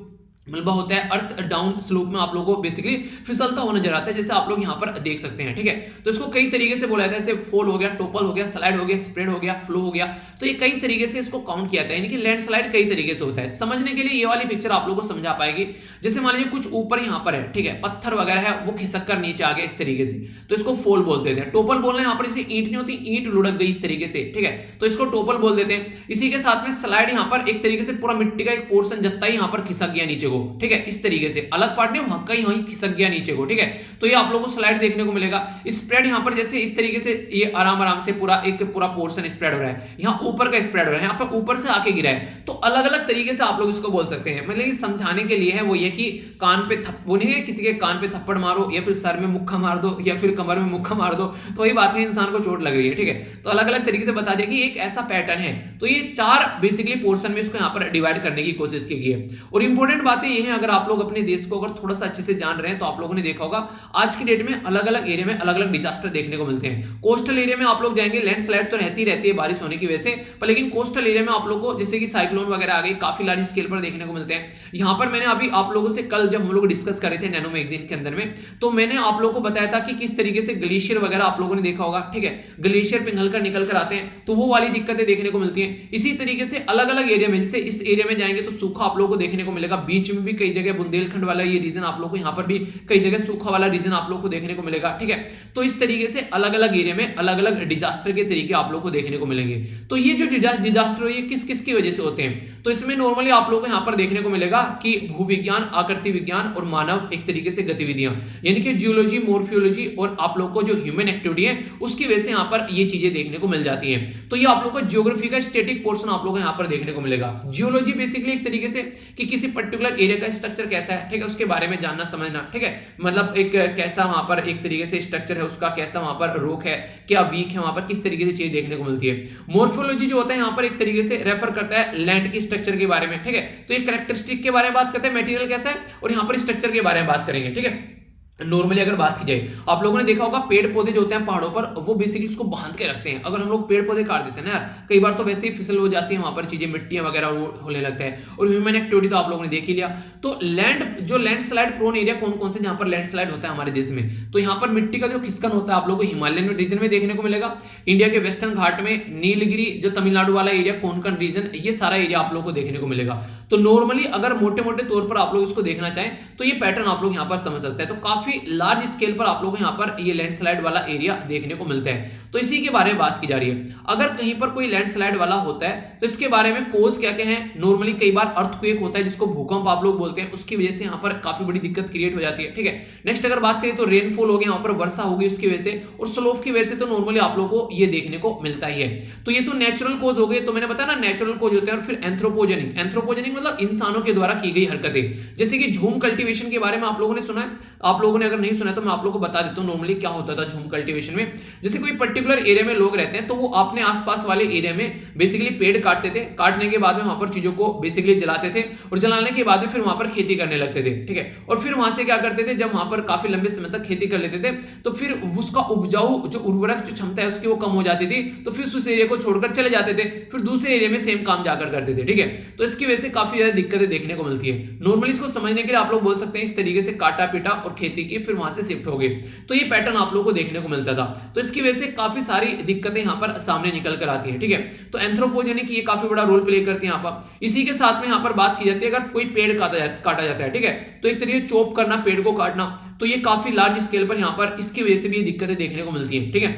मलबा होता है, अर्थ डाउन स्लोप में आप लोगों को बेसिकली फिसलता हुआ नजर आता है, जैसे आप लोग यहाँ पर देख सकते हैं, ठीक है। तो इसको कई तरीके से बोला जाता है, जैसे फॉल हो गया, टोपल हो गया, स्लाइड हो गया, स्प्रेड हो गया, फ्लो हो गया। तो ये कई तरीके से इसको काउंट किया जाता है, यानी कि लैंडस्लाइड कई तरीके से होता है। समझने के लिए ये वाली पिक्चर आप लोगों को समझा पाएगी। जैसे मान लीजिए कुछ ऊपर यहाँ पर है, ठीक है, पत्थर वगैरह है, वो खिसक कर नीचे आ गया इस तरीके से, तो इसको फॉल बोल देते हैं। टोपल बोलना यहाँ पर, इसे ईंट नहीं होती, ईंट लुढ़क गई इस तरीके से, ठीक है, तो इसको टोपल बोल देते हैं। इसी के साथ में स्लाइड, यहाँ पर एक तरीके से पूरा मिट्टी का एक पोर्शन जत्ता ही यहाँ पर खिसक गया नीचे को, ठीक है, इस तरीके से, अलग पार्ट नहीं, वहीं खिसक गया नीचे को, ठीक है। तो ये आप लोगों को स्लाइड देखने को मिलेगा। स्प्रेड यहाँ पर जैसे इस तरीके से ये आराम आराम से पूरा पोर्शन स्प्रेड हो रहा है, यहाँ ऊपर का स्प्रेड हो रहा है, यहाँ पर ऊपर से आके गिरा है। तो अलग अलग तरीके से आप लोग इसको बोल सकते हैं। मतलब समझाने के लिए है वो ये कि कान पे वो नहीं है, किसी के कान पे थप्पड़ मारो या फिर सर में मुक्का मार दो या फिर कमर में मुक्का मार दो, तो वही बात है, इंसान को चोट लग रही है, ठीक है। तो अलग अलग तरीके से बता दिया कि एक ऐसा पैटर्न है। तो ये 4 बेसिकली पोर्शन में इसको यहाँ पर डिवाइड करने की कोशिश की गई है। और इंपॉर्टेंट बातें ये है, अगर आप लोग अपने देश को अगर थोड़ा सा अच्छे से जान रहे हैं तो आप लोगों ने देखा होगा आज की डेट में अलग अलग एरिया में अलग अलग डिजास्टर देखने को मिलते हैं। कोस्टल एरिया में आप लोग जाएंगे, लैंडस्लाइड तो रहती है बारिश होने की वजह से, पर लेकिन कोस्टल एरिया में आप लोग को जैसे कि साइक्लोन वगैरह आ गई, काफी लार्ज स्केल पर देखने को मिलते हैं। यहाँ पर मैंने अभी आप लोगों से कल जब हम लोग डिस्कस कर रहे थे नैनो मैगजीन के अंदर में, तो मैंने आप लोगों को बताया था कि किस तरीके से ग्लेशियर वगैरह आप लोगों ने देखा होगा, ठीक है, ग्लेशियर पिघल कर निकल कर आते हैं, तो वो वाली दिक्कतें देखने को मिलती हैं। इसी तरीके से अलग अलग एरिया में, जैसे इस एरिया में जाएंगे तो सूखा आप लोगों को देखने को मिलेगा, बीच में भी कई जगह बुंदेलखंड वाला ये रीजन आप लोग को, यहाँ पर भी कई जगह सूखा वाला रीजन आप लोग को देखने को मिलेगा, ठीक है। तो इस तरीके से अलग अलग एरिया में अलग अलग डिजास्टर के तरीके आप लोग को देखने को मिलेंगे। तो ये जो डिजास्टर है ये किस किस की वजह से होते हैं, तो इसमें नॉर्मली आप लोगों को यहाँ पर देखने को मिलेगा कि भूविज्ञान, आकृति विज्ञान और मानव एक तरीके से गतिविधियां, यानी कि जियोलॉजी, मॉर्फियोलॉजी और आप लोग को जो ह्यूमन एक्टिविटी है उसकी वजह से यहाँ पर ये चीजें देखने को मिल जाती हैं। तो ये आप लोग को ज्योग्राफी का स्टैटिक पोर्शन आप लोग को यहाँ पर देखने को मिलेगा। जियोलॉजी बेसिकली एक तरीके से कि किसी पर्टिकुलर एरिया का स्ट्रक्चर कैसा है, ठीक है, उसके बारे में जानना समझना, ठीक है, मतलब एक कैसा वहां पर एक तरीके से स्ट्रक्चर है उसका, कैसा वहां पर रोक है, क्या वीक है, वहां पर किस तरीके से चीज देखने को मिलती है। मॉर्फोलॉजी जो होता है यहाँ पर एक तरीके से रेफर करता है लैंड की स्ट्रक्चर के बारे में, ठीक है, तो ये कैरेक्टरिस्टिक के बारे में बात करते हैं, मटेरियल कैसा है, और यहाँ पर स्ट्रक्चर के बारे में बात करेंगे, ठीक है। नॉर्मली अगर बात की जाए, आप लोगों ने देखा होगा पेड़ पौधे जो होते हैं पहाड़ों पर, वो बेसिकली उसको बांध के रखते हैं। अगर हम लोग पेड़ पौधे काट देते हैं ना यार, कई बार तो वैसे ही फिसल हो जाती है वहां पर चीजें, मिट्टियां वगैरह होने लगता है। और ह्यूमन एक्टिविटी तो आप लोगों ने देख ही लिया। तो लैंडस्लाइड प्रोन एरिया कौन कौन से जहां पर लैंडस्लाइड होता है हमारे देश में, तो यहाँ पर मिट्टी का जो खिसकन होता है आप लोगों को हिमालयन रीजन में देखने को मिलेगा, इंडिया के वेस्टर्न घाट में, नीलगिरी जो तमिलनाडु वाला एरिया, कोंकण रीजन, ये सारा एरिया आप लोगों को देखने को मिलेगा। तो नॉर्मली अगर मोटे मोटे तौर पर आप लोग इसको देखना चाहें तो ये पैटर्न आप लोग यहाँ पर समझ सकते हैं। तो काफी लार्ज स्केल पर आप लोग यहाँ पर ये लैंडस्लाइड वाला एरिया देखने को मिलता है। तो इसी के बारे में बात की जा रही है। अगर कहीं पर कोई लैंडस्लाइड वाला होता है तो इसके बारे में कोज क्या क्या है। नॉर्मली कई बार अर्थक्वेक होता है जिसको भूकंप आप लोग बोलते हैं, उसकी वजह से यहाँ पर काफी बड़ी दिक्कत क्रिएट हो जाती है, ठीक है। नेक्स्ट अगर बात करें तो रेनफॉल हो गया, यहाँ पर वर्षा होगी उसकी वजह से, और स्लोप की वजह से तो नॉर्मली आप लोग को ये देखने को मिलता ही है। तो ये तो नेचुरल कोज हो गए, तो मैंने बताया ना नेचुरल कोज होते हैं। और फिर एंथ्रोपोजेनिक, एंथ्रोपोजेनिक मतलब इंसानों के द्वारा की गई हरकतें, जैसे कि झूम कल्टीवेशन के बारे में आप लोगों ने सुना है। आप लोगों ने अगर नहीं सुना तो मैं आप लोगों को बता देता हूं नॉर्मली क्या होता था झूम कल्टीवेशन में। जैसे कोई पर्टिकुलर एरिया में लोग रहते हैं तो वो अपने आसपास वाले एरिया में बेसिकली पेड़ काटते थे, काटने के बाद में वहां पर चीजों को बेसिकली जलाते थे, और जलाने के बाद में फिर वहां पर खेती करने लगते थे, ठीक है। और फिर वहां से क्या करते थे, जब वहां पर काफी लंबे समय तक खेती कर लेते थे तो फिर उसका उपजाऊ जो उर्वरक जो क्षमता है उसकी वो कम हो जाती थी, तो फिर उस एरिया को छोड़कर चले जाते थे, फिर दूसरे एरिया में सेम काम जाकर करते थे, ठीक है। तो इसकी वजह से काफी ज्यादा दिक्कतें देखने को मिलती है। नॉर्मली इसको समझने के लिए आप लोग बोल सकते हैं इस तरीके से काटा पीटा और खेती की, फिर वहां से शिफ्ट हो गए। तो ये पैटर्न आप लोगों को देखने को मिलता था। तो इसकी वजह से काफी सारी दिक्कतें यहाँ पर सामने निकल कर आती है, ठीक है। तो एंथ्रोपोजेनिक ये काफी बड़ा रोल प्ले करती है यहाँ पर। इसी के साथ में यहाँ पर बात की जाती है अगर कोई पेड़ काटा जाता है, ठीक है, तो एक तरीके चॉप करना, पेड़ को काटना, तो ये काफी लार्ज स्केल पर यहाँ पर इसकी वजह से भी दिक्कतें देखने को मिलती है, ठीक है।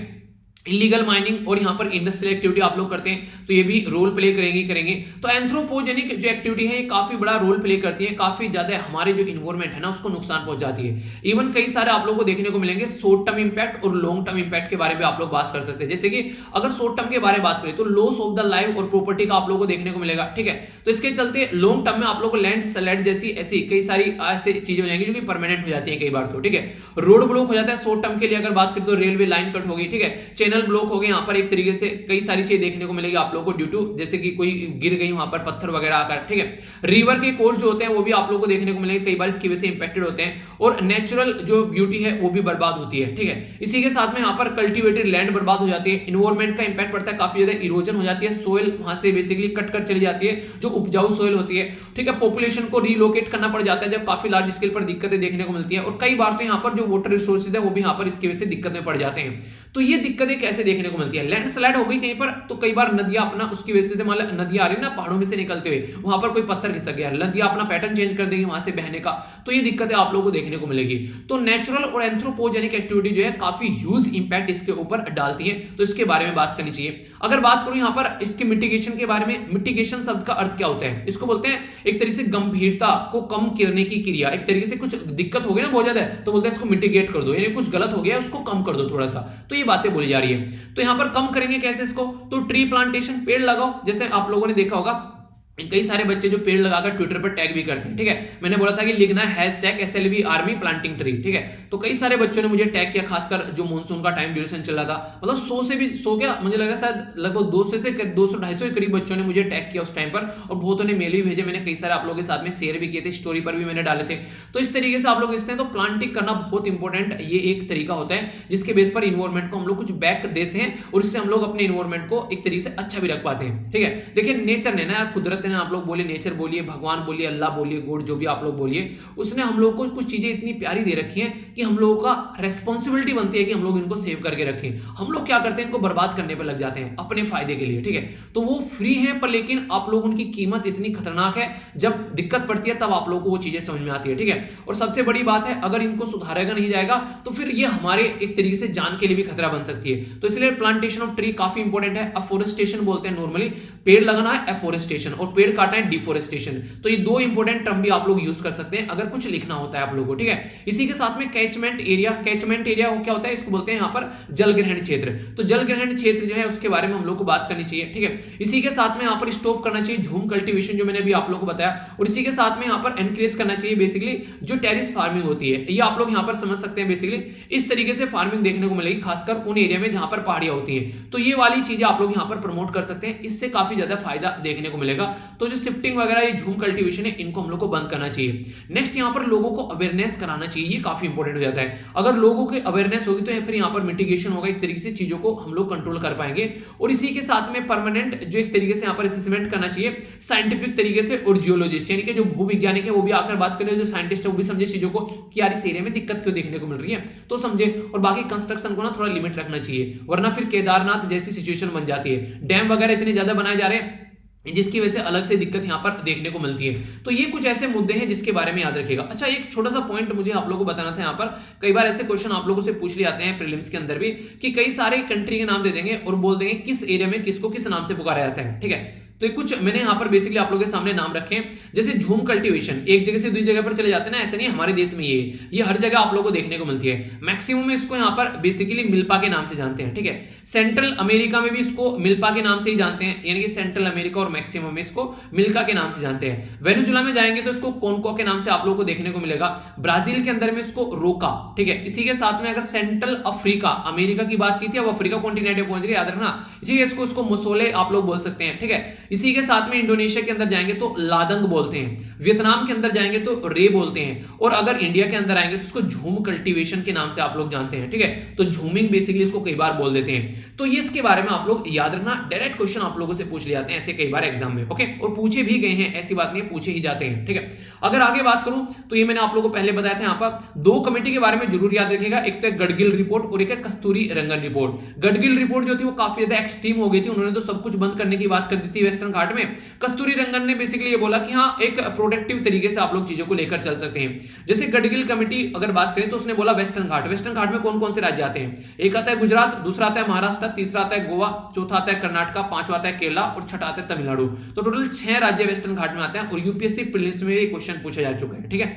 इलीगल माइनिंग और यहाँ पर इंडस्ट्रियल एक्टिविटी आप लोग करते हैं तो ये भी रोल प्ले करेंगे। तो एंथ्रोपोजेनिक जो एक्टिविटी है ये काफी बड़ा रोल प्ले करती है, काफी ज्यादा हमारे जो इन्वायरमेंट है ना उसको नुकसान पहुंचाती है। इवन कई सारे आप लोगों को देखने को मिलेंगे शॉर्ट टर्म इंपैक्ट और लॉन्ग टर्म इंपैक्ट के बारे में आप लोग बात कर सकते हैं। जैसे कि अगर शॉर्ट टर्म के बारे में बात करें तो लॉस ऑफ द लाइफ और प्रॉपर्टी का आप लोगों को देखने को मिलेगा, ठीक है। तो इसके चलते लॉन्ग टर्म में आप लोग को लैंड स्लाइड जैसी ऐसी कई सारी ऐसी चीजें हो जाएंगी जो कि परमानेंट हो जाती है कई बार तो, ठीक है। रोड ब्लॉक हो जाता है शॉर्ट टर्म के लिए, अगर बात करें तो रेलवे लाइन कट हो गई, ठीक है। चैनल ब्लॉक हो गए, यहाँ पर एक तरीके से कई सारी चीजें देखने को मिलेगी आप लोगों को ड्यू टू जैसे कि कोई गिर गई वहां पर पत्थर वगैरह आकर, ठीक है। रिवर के कोर्स जो होते हैं वो भी आप लोगों को देखने को मिलेंगे, कई बार इसकी वजह से इंपैक्टेड होते हैं और नेचुरल जो ब्यूटी है वो भी बर्बाद होती है, ठीक है। इसी के साथ में यहाँ पर कल्टीवेटेड लैंड बर्बाद हो जाती है, इन्वायरमेंट का इंपैक्ट पड़ता है, काफी ज्यादा इरोजन हो जाती है, सोइल वहां से बेसिकली कट कर चली जाती है जो उपजाऊ सोइल होती है, ठीक है। पॉपुलेशन को रिलोकेट करना पड़ जाता है जब काफी लार्ज स्केल पर दिक्कतें देखने को मिलती है और कई बार तो यहाँ पर जो वाटर रिसोर्सेज है वो भी यहाँ पर इसकी वजह से दिक्कत में पड़ जाते हैं। तो ये दिक्कतें कैसे देखने को मिलती है, लैंडस्लाइड हो गई कहीं पर तो कई बार नदियां अपना उसकी वजह से मान लो नदियां आ रही है ना पहाड़ों में से निकलते हुए, वहां पर कोई पत्थर खिसक गया, नदियां अपना पैटर्न चेंज कर देंगी वहां से बहने का, तो ये दिक्कतें आप लोगों को देखने को मिलेगी। तो नेचुरल और एंथ्रोपोजेनिक एक्टिविटी जो है काफी ह्यूज इंपैक्ट इसके ऊपर डालती है, तो इसके बारे में बात करनी चाहिए। अगर बात करूं यहाँ पर इसके मिटिगेशन के बारे में, मिटिगेशन शब्द का अर्थ क्या होता है, इसको बोलते हैं एक तरीके से गंभीरता को कम करने की क्रिया। एक तरीके से कुछ दिक्कत हो गई ना बहुत ज्यादा तो बोलते हैं इसको मिटिगेट कर दो, यानी कुछ गलत हो गया उसको कम कर दो थोड़ा सा, तो ये बातें बोली जा रही है। तो यहां पर कम करेंगे कैसे इसको, तो ट्री प्लांटेशन, पेड़ लगाओ। जैसे आप लोगों ने देखा होगा कई सारे बच्चे जो पेड़ लगाकर ट्विटर पर टैग भी करते हैं, ठीक है। मैंने बोला था कि लिखना है #SLV आर्मी प्लांटिंग ट्री, ठीक है। तो कई सारे बच्चों ने मुझे टैग किया, खासकर जो मानसून का टाइम ड्यूरेशन चल रहा था, मतलब 100 से भी 100 क्या मुझे लग रहा है शायद लगभग 200 से 200-250 के करीब बच्चों ने मुझे टैग किया उस टाइम पर, और बहुतों ने मेल भी भेजे, मैंने कई सारे आप लोगों के साथ में शेयर भी किए थे, स्टोरी पर भी मैंने डाले थे। तो इस तरीके से आप लोग देखते हैं, तो प्लांटिंग करना बहुत इंपॉर्टेंट ये एक तरीका होता है जिसके बेस पर इन्वायरमेंट को हम लोग कुछ बैक दे से हैं और इससे हम लोग अपने इन्वायरमेंट को एक तरीके से अच्छा भी रख पाते हैं, ठीक है। देखिए नेचर ने ना, कुदरत ने, आप लोग बोले नेचर बोलिए, भगवान बोलिए, अल्लाह बोलिए, गॉड जो भी आप लोग बोलिए, उसने हम लोग को कुछ चीजें इतनी प्यारी दे रखी हैं कि हम लोगों का रेस्पॉन्सिबिलिटी बनती है कि हम लोग इनको सेव करके रखें। हम लोग क्या करते हैं, इनको बर्बाद करने पर लग जाते हैं अपने फायदे के लिए, ठीक है। तो वो फ्री है पर लेकिन आप लोग उनकी कीमत इतनी खतरनाक है, जब दिक्कत पड़ती है तब आप लोग को वो चीजें समझ में आती है, ठीक है। और सबसे बड़ी बात है, अगर इनको सुधारेगा नहीं जाएगा तो फिर ये हमारे एक तरीके से जान के लिए भी खतरा बन सकती है। तो इसलिए प्लांटेशन ऑफ ट्री काफी इंपॉर्टेंट है। अफोरेस्टेशन बोलते हैं नॉर्मली, पेड़ लगाना है एफोरेस्टेशन, और पेड़ काटना है डिफोरेस्टेशन। तो ये दो इंपॉर्टेंट टर्म भी आप लोग यूज कर सकते हैं अगर कुछ लिखना होता है आप लोगों को, ठीक है। इसी के साथ में कैचमेंट एरिया, कैचमेंट एरिया क्या होता है, इसको बोलते हैं यहाँ पर जल ग्रहण क्षेत्र। तो जल ग्रहण क्षेत्र जो है उसके बारे में हम लोग को बात करनी चाहिए, ठीक है। इसी के साथ में यहाँ पर स्टॉप करना चाहिए झूम कल्टीवेशन, जो मैंने अभी आप लोग को बताया, और इसी के साथ में यहाँ पर एनकरेज करना चाहिए बेसिकली जो टेरिस फार्मिंग होती है, ये आप लोग यहाँ पर समझ सकते हैं। बेसिकली इस तरीके से फार्मिंग देखने को मिलेगी खासकर उन एरिया में जहां पर पहाड़ियां होती हैं, तो ये वाली चीजें आप लोग यहाँ पर प्रमोट कर सकते हैं, इससे काफी ज्यादा फायदा देखने को मिलेगा। तो जो शिफ्टिंग वगैरह ये झूम कल्टीवेशन है इनको हम लोग को बंद करना चाहिए। नेक्स्ट यहाँ पर लोगों को अवेयरनेस कराना चाहिए, ये काफी इंपॉर्टेंट हो जाता है। अगर लोगों की अवेयरनेस होगी तो फिर यहाँ पर मिटिगेशन होगा, एक तरीके से चीजों को हम लोग कंट्रोल कर पाएंगे। और इसी के साथ में परमानेंट जो एक तरीके से यहाँ पर असेसमेंट करना चाहिए साइंटिफिक तरीके से, और जियोलॉजिस्ट यानी कि जो भूविज्ञानिक है वो भी आकर बात करें, जो साइंटिस्ट है वो भी समझे चीजों को कि यार इस एरिया में दिक्कत क्यों देखने को मिल रही है, तो समझे। और बाकी कंस्ट्रक्शन को ना थोड़ा लिमिट रखना चाहिए, वरना फिर केदारनाथ जैसी सिचुएशन बन जाती है, डैम वगैरह इतने ज्यादा बनाए जा रहे हैं जिसकी वजह से अलग से दिक्कत यहां पर देखने को मिलती है। तो ये कुछ ऐसे मुद्दे हैं जिसके बारे में याद रखिएगा। अच्छा, एक छोटा सा पॉइंट मुझे आप लोगों को बताना था, यहाँ पर कई बार ऐसे क्वेश्चन आप लोगों से पूछ लिए जाते हैं प्रीलिम्स के अंदर भी, कि कई सारे कंट्री के नाम दे देंगे और बोल देंगे किस एरिया में किसको किस नाम से पुकारा जाता है, ठीक है। तो कुछ मैंने यहाँ पर बेसिकली आप लोगों के सामने नाम रखे हैं, जैसे झूम कल्टीवेशन एक जगह से दूसरी जगह पर चले जाते हैं ना, ऐसे नहीं हमारे देश में ये हर जगह आप लोगों को देखने को मिलती है। मैक्सिमम में इसको यहाँ पर बेसिकली मिल्पा के नाम से जानते हैं, ठीक है। सेंट्रल अमेरिका में भी इसको मिल्पा के नाम से ही जानते हैं, यानी कि सेंट्रल अमेरिका और मैक्सिमम में इसको मिल्का के नाम से जानते हैं। वेनेजुला में जाएंगे तो इसको कोनको के नाम से आप लोगों को देखने को मिलेगा। ब्राजील के अंदर में इसको रोका, ठीक है। इसी के साथ में अगर सेंट्रल अफ्रीका, अमेरिका की बात की थी, अब अफ्रीका कॉन्टिनेंट में पहुंच गए, याद रखना, ठीक है। इसको मसोले आप लोग बोल सकते हैं, ठीक है। इसी के साथ में इंडोनेशिया के अंदर जाएंगे तो लादंग बोलते हैं, वियतनाम के अंदर जाएंगे तो रे बोलते हैं, और अगर इंडिया के अंदर आएंगे तो इसको झूम कल्टीवेशन के नाम से आप लोग जानते हैं, ठीक है। तो झूमिंग बेसिकली इसको कई बार बोल देते हैं। तो ये इसके बारे में आप लोग याद रखना, डायरेक्ट क्वेश्चन आप लोगों से पूछ ले जाते हैं ऐसे कई बार एग्जाम में, ओके। और पूछे भी गए हैं, ऐसी बात नहीं है, पूछे ही जाते हैं, ठीक है। अगर आगे बात करूं तो ये मैंने आप लोगों को पहले बताया था, यहाँ पर दो कमेटी के बारे में जरूर याद रखिएगा, एक तो गडगिल रिपोर्ट और एक है कस्तूरी रंगन रिपोर्ट। गडगिल रिपोर्ट जो थी वो काफी ज्यादा एक्सट्रीम हो गई थी, उन्होंने तो सब कुछ बंद करने की बात कर दी थी, वेस्टर्न घाट में। कस्तूरी रंगन ने बेसिकली ये बोला कि हाँ एक प्रोडक्टिव तरीके से आप लोग चीजों को लेकर चल सकते हैं। जैसे गडगिल कमेटी अगर बात करें तो उसने बोला वेस्टर्न घाट में कौन कौन से राज्य आते हैं, एक आता है गुजरात, दूसरा आता है महाराष्ट्र, तीसरा आता है गोवा, चौथा आता है कर्नाटक, पांचवा आता है केरला और छठा आता है तमिलनाडु। तो टोटल 6 राज्य वेस्टर्न घाट में आते हैं और यूपीएससी प्रीलिम्स में ये क्वेश्चन पूछा जा चुका है। ठीक है,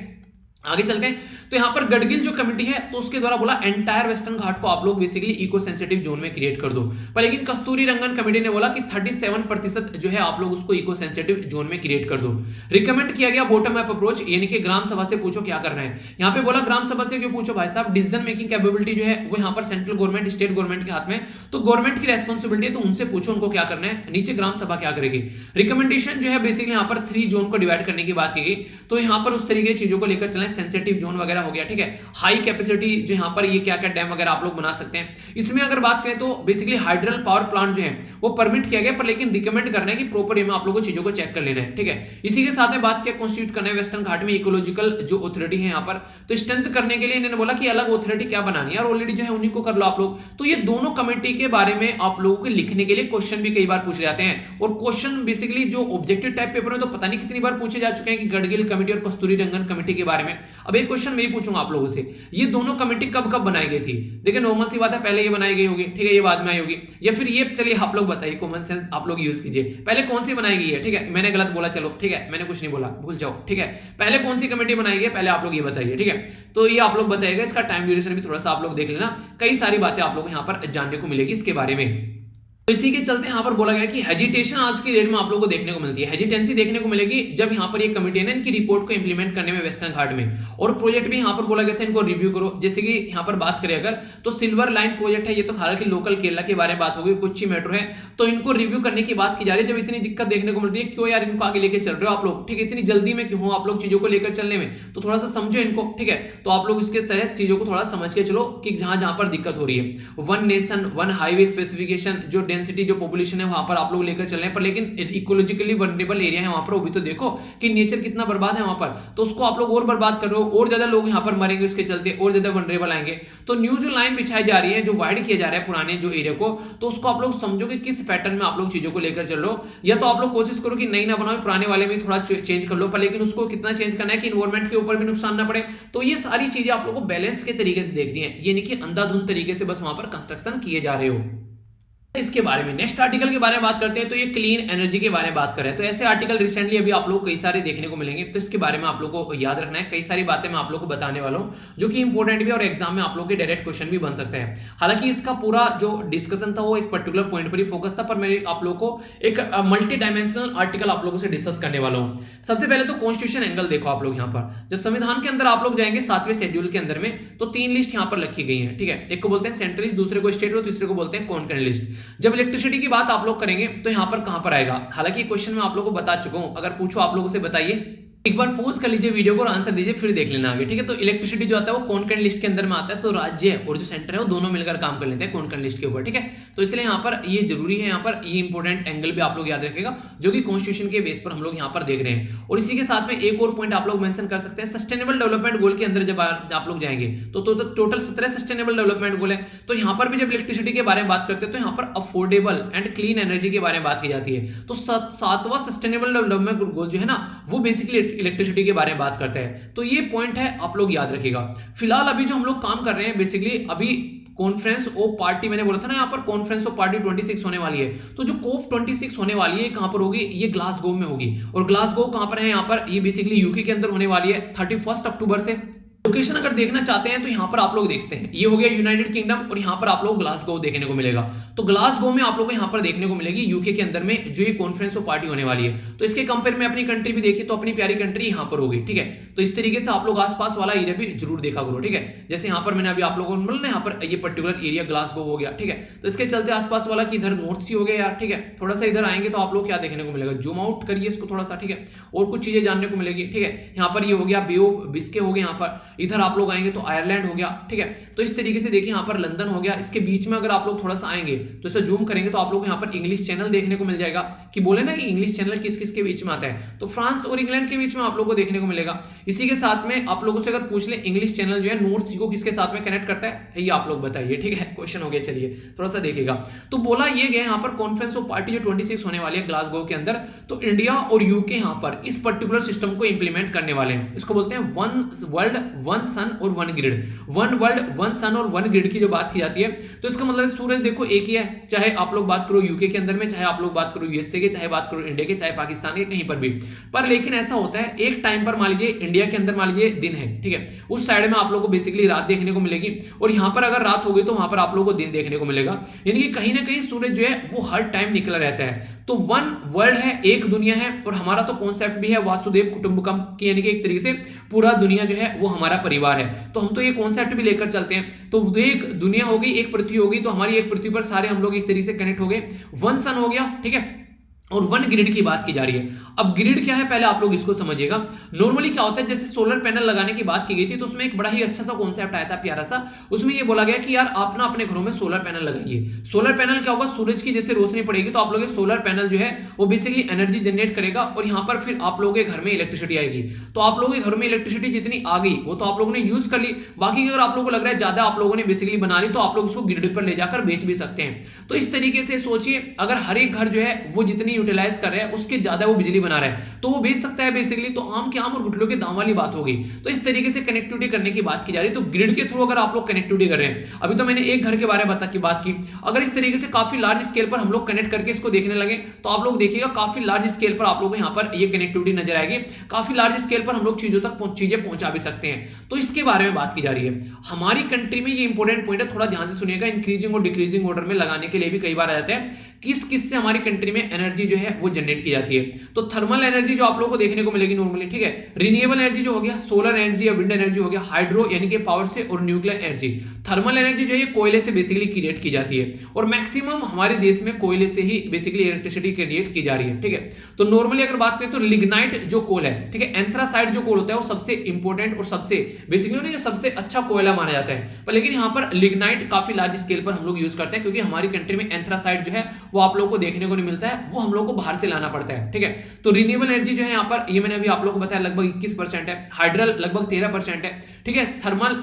आगे चलते हैं। तो यहां पर गडगिल जो कमेटी है तो उसके द्वारा बोला एंटायर वेस्टर्न घाट को आप लोग बेसिकली इको सेंसिटिव जोन में क्रिएट कर दो, पर लेकिन कस्तूरी रंगन कमेटी ने बोला कि 37% जो है आप लोग उसको इको सेंसिटिव जोन में क्रिएट कर दो। रिकमेंड किया गया बॉटम अप अप्रोच, यानी कि ग्राम सभा से पूछो क्या करना है। यहां पे बोला ग्राम सभा से क्यों पूछो भाई साहब, डिसीजन मेकिंग कैपेबिलिटी जो है वो यहां पर सेंट्रल गवर्नमेंट स्टेट गवर्नमेंट के हाथ में, तो गवर्नमेंट की रेस्पॉन्सिबिलिटी है, तो उनसे पूछो उनको क्या करना है, नीचे ग्राम सभा क्या करेगी। रिकमेंडेशन जो है बेसिकली यहां पर 3 जोन को डिवाइड करने की बात की गई, तो यहां पर उस तरीके की चीजों को लेकर चलें, सेंसिटिव जोन वगैरह हो गया। ठीक है, हाई कैपेसिटी जो यहां पर ये क्या क्या डैम वगैरह आप लोग बना सकते हैं। इसमें अगर बात करें तो बेसिकली हाइड्रल पावर प्लांट जो है वो परमिट किया गया, पर लेकिन रिकमेंड करना है कि प्रॉपर वे में आप लोगों को चीजों को चेक कर लेना है। ठीक है, इसी के साथ में बात क्या कॉन्स्टिट्यूट करना है वेस्टर्न घाट में इकोलॉजिकल जो अथॉरिटी है यहां पर, तो स्ट्रेंथ करने के लिए इन्होंने बोला कि अलग अथॉरिटी क्या बनानी है और ऑलरेडी जो है उन्हीं को कर लो आप लोग। तो ये दोनों कमेटी के बारे में आप लोगों को लिखने के लिए क्वेश्चन भी कई बार पूछे जाते हैं, और क्वेश्चन बेसिकली जो ऑब्जेक्टिव टाइप पेपर में तो पता नहीं कितनी बार पूछे जा चुके हैं कि गडगिल कमेटी और कस्तूरी रंगन कमेटी के बारे में। अब एक क्वेश्चन मैं ही पूछूंगा आप लोगों से, ये दोनों कमेटी कब कब बनाई गई थी। देखिए नॉर्मल सी बात है, पहले ये बनाई गई होगी, ठीक है, ये बाद में आई होगी, या फिर ये, चलिए आप लोग बताइए, कॉमन सेंस आप लोग यूज कीजिए, पहले कौन सी बनाई गई है। ठीक है, मैंने गलत बोला, चलो ठीक है, मैंने कुछ नहीं बोला, भूल जाओ। ठीक है, पहले कौन सी कमेटी बनाई गई है, पहले आप लोग ये बताइए। ठीक है, तो ये आप लोग बताइएगा, इसका टाइम ड्यूरेशन भी थोड़ा सा आप लोग देख लेना, कई सारी बातें आप लोग यहाँ पर जानने को मिलेगी इसके बारे में। तो इसी के चलते यहां पर बोला गया कि हेजिटेशन आज की डेट में आप लोगों को देखने को मिलती है, हेजिटेंसी देखने को मिलेगी जब यहां पर ये कमेटी है ना इनकी रिपोर्ट को इंप्लीमेंट करने में वेस्टर्न घाट में, और प्रोजेक्ट भी यहां पर बोला गया था इनको रिव्यू करो। जैसे कि यहां पर बात करें अगर तो सिल्वर लाइन प्रोजेक्ट है, ये तो हालांकि लोकल केरला के बारे में बात होगी, कोच्चि मेट्रो है, तो इनको रिव्यू करने की बात की जा रही है। जब इतनी दिक्कत देखने को मिल रही है, क्यों यार इनको आगे लेके चल रहे हो आप लोग, ठीक है, इतनी जल्दी में क्यों हो आप लोग चीजों को लेकर चलने में, तो थोड़ा सा समझो इनको। ठीक है, तो आप लोग इसके तहत चीजों को थोड़ा समझ के चलो कि जहां जहां पर दिक्कत हो रही है, one nation one highway specification, जो डेंसिटी जो पॉपुलेशन वहां पर आप लोग लेकर चल रहे हैं, पर लेकिन इकोलॉजिकली वल्नरेबल एरिया है वहां पर, वो भी तो देखो कि नेचर कितना बर्बाद है वहां पर, तो उसको आप लोग और बर्बाद कर रहे हो, और ज्यादा लोग यहां पर मरेंगे उसके चलते, और ज्यादा वल्नरेबल आएंगे। तो न्यू जो लाइन बिछाई जा रही है, जो वाइड किया जा रहा है पुराने जो एरिया को, तो उसको आप लोग समझो कि किस पैटर्न में आप लोग चीजों को लेकर चल रहे हो, या तो आप लोग कोशिश करो कि नई ना बनाओ, पुराने वाले में थोड़ा चेंज कर लो, पर लेकिन उसको कितना चेंज करना है कि इन्वायरमेंट के ऊपर भी नुकसान ना पड़े। तो ये सारी चीजें आप लोग को बैलेंस के तरीके से देखनी है, ये नहीं कि अंधाधुंध तरीके से बस वहां पर कंस्ट्रक्शन किए जा रहे हो। इसके बारे में नेक्स्ट आर्टिकल के बारे में बात करते हैं, तो ये क्लीन एनर्जी के बारे में बात करें, तो ऐसे आर्टिकल रिसेंटली अभी आप लोग कई सारे देखने को मिलेंगे, तो इसके बारे में आप लोगों को याद रखना है। कई सारी बातें मैं आप लोगों को बताने वाला हूं जो कि इंपॉर्टेंट भी और एग्जाम में आप लोगों के डायरेक्ट क्वेश्चन भी बन सकते हैं। हालांकि इसका पूरा जो डिस्कशन था वो एक पर्टिकुलर पॉइंट पर ही फोकस था, पर मैं आप लोगों को एक मल्टी डायमेंशनल आर्टिकल आप लोगों से डिस्कस करने वाला हूं। सबसे पहले तो कॉन्स्टिट्यूशन एंगल देखो आप लोग, यहाँ पर जब संविधान के अंदर आप लोग जाएंगे 7वें शेड्यूल के अंदर में, तो 3 लिस्ट यहाँ पर रखी गई है। ठीक है, एक को बोलते हैं सेंट्रल लिस्ट, दूसरे को स्टेट, तीसरे को बोलते हैं कॉन्करेंट लिस्ट। जब इलेक्ट्रिसिटी की बात आप लोग करेंगे तो यहां पर कहां पर आएगा, हालांकि क्वेश्चन मैं आप लोगों को बता चुका हूं, अगर पूछो आप लोगों से बताइए, एक बार पॉज कर लीजिए वीडियो को और आंसर दीजिए, फिर देख लेना आगे। ठीक है, तो इलेक्ट्रिसिटी जो आता है वो कॉन्करेंट लिस्ट के अंदर में आता है, तो राज्य और जो सेंटर है वो दोनों मिलकर काम कर लेते हैं कॉन्करेंट लिस्ट के ऊपर। ठीक है, तो इसलिए यहाँ पर ये जरूरी है, यहाँ पर ये इंपॉर्टेंट एंगल भी आप लोग याद रखिएगा, जो कि कॉन्स्टिट्यूशन के बेस पर हम लोग यहाँ पर देख रहे हैं। और इसी के साथ में एक और पॉइंट आप लोग मेंशन कर सकते हैं, सस्टेनेबल डेवलपमेंट गोल के अंदर जब आप लोग जाएंगे तो टोटल 17 सस्टेनेबल डेवलपमेंट गोल है, तो यहाँ पर भी जब इलेक्ट्रिसिटी के बारे में बात करते हैं तो यहाँ पर अफोर्डेबल एंड क्लीन एनर्जी के बारे में बात की जाती है। तो 7वां सस्टेनेबल डेवलपमेंट गोल जो है ना वो बेसिकली इलेक्ट्रिसिटी के बारे में बात करते हैं, तो ये पॉइंट है आप लोग याद रखिएगा। फिलहाल अभी जो हम लोग काम कर रहे हैं बेसिकली अभी कॉन्फ्रेंस ऑफ पार्टी, मैंने बोला था ना यहाँ पर कॉन्फ्रेंस ऑफ पार्टी 26 होने वाली है, तो जो कोप 26 होने वाली है कहां पर होगी, ये ग्लासगो में होगी। और ग्लासगो कहां पर है, यहाँ पर ये बेसिकली यूके के अंदर होने वाली है 31 अक्टूबर से। लोकेशन अगर देखना चाहते हैं तो यहां पर आप लोग देखते हैं, ये हो गया यूनाइटेड किंगडम, और यहां पर आप लोग ग्लासगो देखने को मिलेगा। तो ग्लासगो में आप लोगों को यहां पर देखने को मिलेगी यूके के अंदर में जो ये कॉन्फ्रेंस ऑफ पार्टी होने वाली है। तो इसके कंपेयर में अपनी कंट्री भी देखिए तो अपनी प्यारी कंट्री यहां पर होगी। ठीक है, तो इस तरीके से आप लोग आसपास वाला एरिया भी जरूर देखा करो। ठीक है, जैसे यहां पर मैंने अभी आप लोगों को बोला ना, यहाँ पर ये पर्टिकुलर एरिया ग्लासगो हो गया। ठीक है, तो इसके चलते आसपास वाला कि इधर नॉर्थ सी हो गया यार। ठीक है, थोड़ा सा इधर आएंगे तो आप लोग क्या देखने को मिलेगा, जूम आउट करिए इसको थोड़ा सा। ठीक है, और कुछ चीजें जानने को मिलेगी। ठीक है, यहाँ पर ये हो गया बे ऑफ बिस्के हो गया यहाँ पर। इधर आप लोग आएंगे तो आयरलैंड हो गया, ठीक है। तो इस तरीके से देखिए यहाँ पर लंदन हो गया, इसके बीच में अगर आप लोग थोड़ा सा आएंगे तो इसे जूम करेंगे तो आप लोग यहाँ पर इंग्लिश चैनल देखने को मिल जाएगा, कि बोले ना कि इंग्लिश चैनल किस किस के बीच में आता है, तो फ्रांस और इंग्लैंड के बीच में आप लोग को देखने को मिलेगा। इसी के साथ में आप लोगों से अगर पूछ ले इंग्लिश चैनल जो है नॉर्थ सी को किसके साथ में कनेक्ट करता है, ये आप लोग बताइए, ठीक है। क्वेश्चन हो गया, चलिए थोड़ा सा देखिएगा। तो बोला ये गया यहाँ पर कॉन्फ्रेंस ऑफ पार्टी जो 26 होने वाली है ग्लासगो के अंदर, तो इंडिया और यूके यहाँ पर इस पर्टिकुलर सिस्टम को इंप्लीमेंट करने वाले हैं। इसको बोलते हैं वन वर्ल्ड वन सन और one grid. One world one sun और वन ग्रिड की जो बात की जाती है, तो इसका मतलब सूरज देखो एक ही है, चाहे आप लोग बात करो यूके के अंदर में, चाहे आप लोग बात करो यूएसए के, चाहे बात करो इंडिया के, चाहे पाकिस्तान के, कहीं पर भी। पर लेकिन ऐसा होता है एक टाइम पर मान लीजिए इंडिया के अंदर मान लीजिए दिन है, ठीक है, उस साइड में आप लोगों को बेसिकली रात देखने को मिलेगी, और यहाँ पर अगर रात होगी तो वहां पर आप लोगों को दिन देखने को मिलेगा। यानी कि कहीं ना कहीं सूरज जो है वो हर टाइम निकला रहता है। तो वन वर्ल्ड है, एक दुनिया है, और हमारा तो कॉन्सेप्ट भी है वासुदेव कुटुंबकम की, यानी कि एक तरीके से पूरा दुनिया जो है वो हमारा परिवार है। तो हम तो ये कॉन्सेप्ट भी लेकर चलते हैं। तो एक दुनिया होगी, एक पृथ्वी होगी, तो हमारी एक पृथ्वी पर सारे हम लोग एक तरीके से कनेक्ट हो गए। वन सन हो गया, ठीक है, और वन ग्रिड की बात की जा रही है। अब ग्रिड क्या है पहले आप लोग इसको समझिएगा। नॉर्मली क्या होता है, जैसे सोलर पैनल लगाने की बात की गई थी तो उसमें एक बड़ा ही अच्छा सा कॉन्सेप्ट आया था, प्यारा सा। उसमें ये बोला गया कि यार आप ना अपने घरों में सोलर पैनल लगाइए। सोलर पैनल क्या होगा, सूरज की जैसे रोशनी पड़ेगी तो आप लोग सोलर पैनल जो है वो बेसिकली एनर्जी जनरेट करेगा, और यहाँ पर फिर आप लोगों के घर में इलेक्ट्रिसिटी आएगी। तो आप लोगों के घर में इलेक्ट्रिसिटी जितनी आ गई वो तो आप लोगों ने यूज कर ली, बाकी अगर आप लोगों को लग रहा है ज्यादा आप लोगों ने बेसिकली बना ली तो आप लोग उसको ग्रिड पर ले जाकर बेच भी सकते हैं। तो इस तरीके से सोचिए, अगर हर एक घर जो है वो जितनी यूटिलाइज कर रहे हैं उसके ज्यादा वो बिजली बना रहा है तो वो बेच सकता है बेसिकली। तो आम के आम और गुठलियों के दाम वाली बात होगी। तो इस तरीके से कनेक्टिविटी करने की बात की जा रही है। तो ग्रिड के थ्रू अगर आप लोग कनेक्टिविटी कर रहे हैं, अभी तो मैंने एक घर के बारे में बात की, अगर इस तरीके से काफी लार्ज स्केल पर हम लोग कनेक्ट करके इसको देखने लगे तो आप लोग देखिएगा काफी लार्ज स्केल पर आप लोग यहाँ पर ये कनेक्टिविटी नजर आएगी। काफी लार्ज स्केल पर हम लोग चीजों तक चीजें पहुंचा भी सकते हैं। तो इसके बारे में बात की जा रही है। हमारी कंट्री में ये इंपॉर्टेंट पॉइंट है, थोड़ा ध्यान से सुनिएगा। इंक्रीजिंग और डिक्रीजिंग ऑर्डर में लगाने के लिए भी कई बार आ जाता है किस किस से हमारी कंट्री में एनर्जी जो है वो जनरेट की जाती है। तो थर्मल एनर्जी जो आप लोगों को देखने को मिलेगी नॉर्मली, ठीक है। रिन्यूएबल एनर्जी जो हो गया, सोलर एनर्जी या विंड एनर्जी हो गया, हाइड्रो यानी कि पावर से, और न्यूक्लियर एनर्जी। थर्मल एनर्जी जो है कोयले से बेसिकली क्रिएट की जाती है, और मैक्सिमम हमारे देश में कोयले से ही बेसिकली इलेक्ट्रिसिटी क्रिएट की जा रही है, ठीक है। तो नॉर्मली अगर बात करें तो लिग्नाइट जो कोल है, ठीक है, एंथ्रासाइड जो कोल होता है वो सबसे इंपॉर्टेंट और सबसे बेसिकली सबसे अच्छा कोयला माना जाता है। पर लेकिन यहाँ पर लिग्नाइट काफी लार्ज स्केल पर हम लोग यूज करते हैं, क्योंकि हमारी कंट्री में एंथ्रासाइड जो है वो आप लोगों को देखने को नहीं मिलता है, वो हम लोग को बाहर से लाना पड़ता है, ठीक है। तो रिन्यूएबल एनर्जी जो है यहाँ पर, ये मैंने अभी आप लोगों को बताया, लगभग 21% है। हाइड्रल लगभग 13% है, ठीक है। थर्मल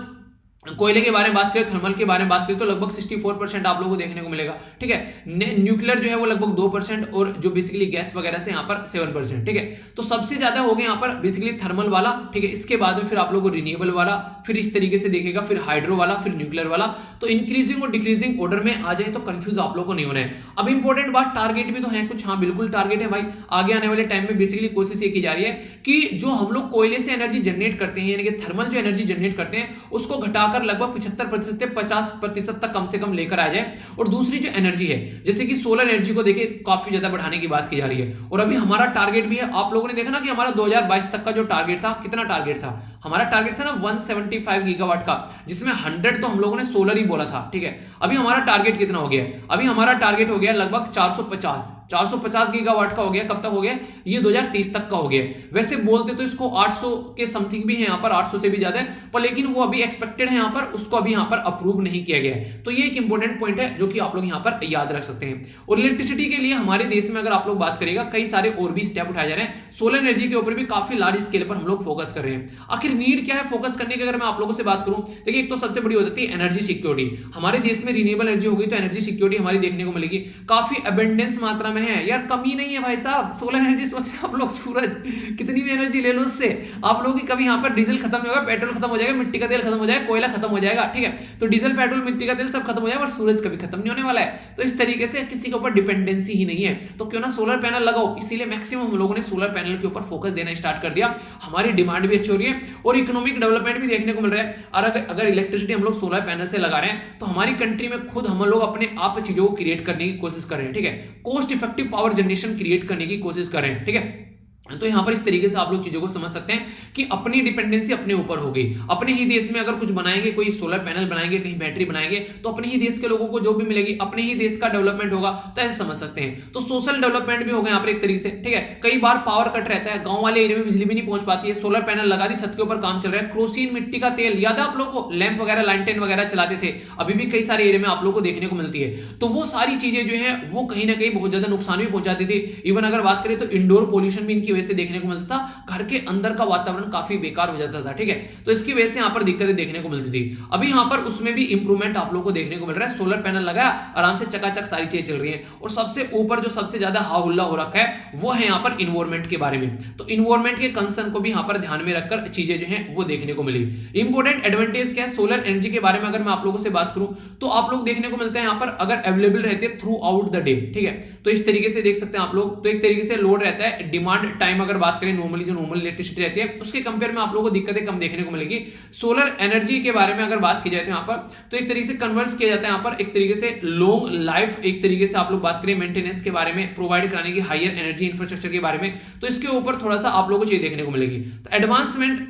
कोयले के बारे में बात करें, थर्मल के बारे में बात करें तो लगभग 64% आप लोगों को देखने को मिलेगा, ठीक है। न्यूक्लियर जो है वो लगभग 2%, और जो बेसिकली गैस वगैरह से यहाँ पर 7%, ठीक है। तो सबसे ज्यादा हो गया यहाँ पर बेसिकली थर्मल वाला, ठीक है। इसके बाद में फिर आप लोगों को रिन्यूएबल वाला, फिर इस तरीके से देखेगा, फिर हाइड्रो वाला, फिर न्यूक्लियर वाला। तो इंक्रीजिंग और डिक्रीजिंग ऑर्डर में आ जाए तो कंफ्यूज आप लोगों को नहीं होना है। अब इंपॉर्टेंट बात, टारगेट भी तो है कुछ, हाँ बिल्कुल टारगेट है भाई। आगे आने वाले टाइम में बेसिकली कोशिश ये की जा रही है कि जो हम लोग कोयले से एनर्जी जनरेट करते हैं, यानी कि थर्मल जो एनर्जी जनरेट करते हैं उसको घटाकर लगभग 75% से 50% तक कम से कम लेकर आ जाए। और दूसरी जो एनर्जी है, जैसे कि सोलर एनर्जी को देखिए काफी ज्यादा बढ़ाने की बात की जा रही है। और अभी हमारा टारगेट भी है, आप लोगों ने देखा ना कि हमारा 2022 तक का जो टारगेट था, कितना टारगेट था हमारा, टारगेट था ना 175 गीगावाट का, जिसमें 100 तो हम लोगों ने सोलर ही बोला था, ठीक है। अभी हमारा टारगेट कितना हो गया, अभी हमारा टारगेट हो गया लगभग 450 गीगावाट का हो गया। कब तक हो गया, ये 2030 तक का हो गया। वैसे बोलते तो इसको 800 के समथिंग भी है यहाँ पर, 800 से भी ज्यादा है, पर लेकिन वो अभी एक्सपेक्टेड है यहाँ पर, उसको अभी यहाँ पर अप्रूव नहीं किया गया है। तो ये एक इंपॉर्टेंट पॉइंट है जो कि आप लोग यहाँ पर याद रख सकते हैं। और इलेक्ट्रिसिटी के लिए हमारे देश में अगर आप लोग बात करेगा, कई सारे और भी स्टेप उठाए जा रहे हैं। सोलर एनर्जी के ऊपर भी काफी लार्ज स्केल पर हम लोग फोकस कर रहे हैं। आखिर नीड क्या है फोकस करने की, अगर मैं आप लोगों से बात करूं, देखिए एक तो सबसे बड़ी हो जाती है एनर्जी सिक्योरिटी। हमारे देश में रिन्यूएबल एनर्जी होगी तो एनर्जी सिक्योरिटी हमारी देखने को मिलेगी, काफी अबेंडेंस मात्रा में है यार, कमी नहीं है भाई साहब। सोलर एनर्जी सोच रहे हैं आप लोग, सूरज कितनी भी एनर्जी ले लो उससे, आप लोगों की कभी यहाँ पर डीजल खत्म नहीं होगा, पेट्रोल खत्म हो जाएगा, मिट्टी का तेल खत्म हो जाएगा, कोयला खत्म हो जाएगा, ठीक है। तो डीजल, पेट्रोल, मिट्टी का तेल सब खत्म हो जाएगा, पर सूरज कभी खत्म नहीं होने वाला है। तो इस तरीके से किसी के ऊपर डिपेंडेंसी ही नहीं है, तो क्यों ना सोलर पैनल लगाओ। इसीलिए मैक्सिमम हम लोगों ने सोलर पैनल के ऊपर फोकस देना स्टार्ट कर दिया। हमारी डिमांड भी अच्छी हो रही है और इकोनॉमिक डेवलपमेंट भी देखने को मिल रहा है। और अगर इलेक्ट्रिसिटी हम लोग सोलर पैनल से लगा रहे हैं तो हमारी कंट्री में खुद हम लोग अपने आप चीजों को क्रिएट करने की कोशिश कर रहे हैं, ठीक है। Cost effective power generation create करने की कोशिश कर रहे हैं, ठीक है। तो यहां पर इस तरीके से आप लोग चीजों को समझ सकते हैं कि अपनी डिपेंडेंसी अपने ऊपर हो गई। अपने ही देश में अगर कुछ बनाएंगे, कोई सोलर पैनल बनाएंगे, कहीं बैटरी बनाएंगे, तो अपने ही देश के लोगों को जो भी मिलेगी, अपने ही देश का डेवलपमेंट होगा। तो ऐसे समझ सकते हैं। तो सोशल डेवलपमेंट भी होगा यहाँ पर एक तरीके से, ठीक है। कई बार पावर कट रहता है, गांव वाले एरिया में बिजली भी नहीं पहुंच पाती है, सोलर पैनल लगा दी, छत के ऊपर काम चल रहा है। क्रोसिन मिट्टी का तेल याद है आप लोग को, लैंप वगैरह लालटेन वगैरह चलाते थे, अभी भी कई सारे एरिया में आप लोग को देखने को मिलती है। तो वो सारी चीजें जो है वो कहीं ना कहीं बहुत ज्यादा नुकसान भी पहुंचाती थी। इवन अगर बात करें तो इंडोर पोल्यूशन भी इनकी वजह से देखने को मिलता, घर के अंदर का वातावरण काफी बेकार हो जाता था, ठीक है। तो इसकी वजह से यहां पर दिक्कतें देखने को मिलती थी। अभी यहां पर उसमें भी इंप्रूवमेंट आप लोगों को देखने को मिल रहा है। सोलर पैनल लगाया, आराम से चकाचक सारी चीजें चल रही हैं। और सबसे ऊपर जो सबसे ज्यादा हा हुल्ला हो रखा है वो है यहां पर इन्वायरमेंट के बारे में। तो इन्वायरमेंट के कंसर्न को भी यहां पर ध्यान में रखकर चीजें जो है वो देखने को मिली। इंपॉर्टेंट एडवांटेज क्या है सोलर एनर्जी के बारे में अगर मैं आप लोगों से बात करूं तो आप लोग देखने को मिलते हैं यहां पर अगर अवेलेबल रहते हैं थ्रू आउट द डे, ठीक है। तो इस तरीके से देख सकते हैं आप लोग। तो एक तरीके से लोड रहता है, डिमांड टाइम अगर बात करें नॉर्मली जो नॉर्मल इलेक्ट्रिसिटी रहती है उसके कंपेयर में आप लोगों को दिक्कतें कम देखने को मिलेगी। सोलर एनर्जी के बारे में अगर बात की जाए तो यहां पर तो एक तरीके से कन्वर्स किया जाता है यहां पर एक तरीके से लॉन्ग लाइफ, एक तरीके से आप लोग बात करें मेंटेनेंस के बारे में, प्रोवाइड कराने की हायर एनर्जी इंफ्रास्ट्रक्चर के बारे में, तो इसके ऊपर थोड़ा सा आप लोगों को चीज देखने को मिलेगी। तो एडवांसमेंट,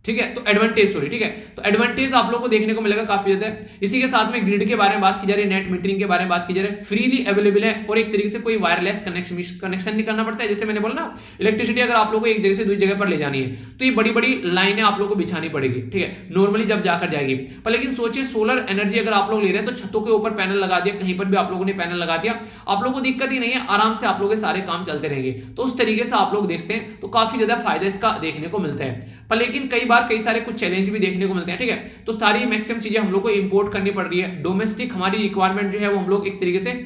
ठीक है, तो एडवांटेज सॉरी, ठीक है, तो एडवांटेज आप लोगों को देखने को मिलेगा काफी ज्यादा। इसी के साथ में ग्रिड के बारे में बात की जा रही है, नेट मीटरिंग के बारे में बात की जा रही है, फ्रीली अवेलेबल है और एक तरीके से कोई वायरलेस कनेक्शन नहीं करना पड़ता है। जैसे मैंने बोला ना, इलेक्ट्रिसिटी अगर आप लोगों को एक जगह से दूसरी जगह पर ले जानी है तो ये बड़ी बड़ी लाइनें आप लोगों को बिछानी पड़ेगी, ठीक है, नॉर्मली जब जाकर जाएगी। पर लेकिन सोचिए सोलर एनर्जी अगर आप लोग ले रहे हैं तो छतों के ऊपर पैनल लगा दिया, कहीं पर भी आप लोगों ने पैनल लगा दिया, आप लोगों को दिक्कत ही नहीं है, आराम से आप लोगों के सारे काम चलते रहेंगे। तो उस तरीके से आप लोग देखते हैं तो काफी ज्यादा फायदा इसका देखने को मिलता है। पर लेकिन कई बार कई सारे कुछ चैलेंज भी देखने को मिलते हैं, ठीक है। तो सारी मैक्सिमम चीजें हम लोग को इंपोर्ट करनी पड़ रही है। डोमेस्टिक हमारी रिक्वायरमेंट जो है वो हम लोग एक तरीके से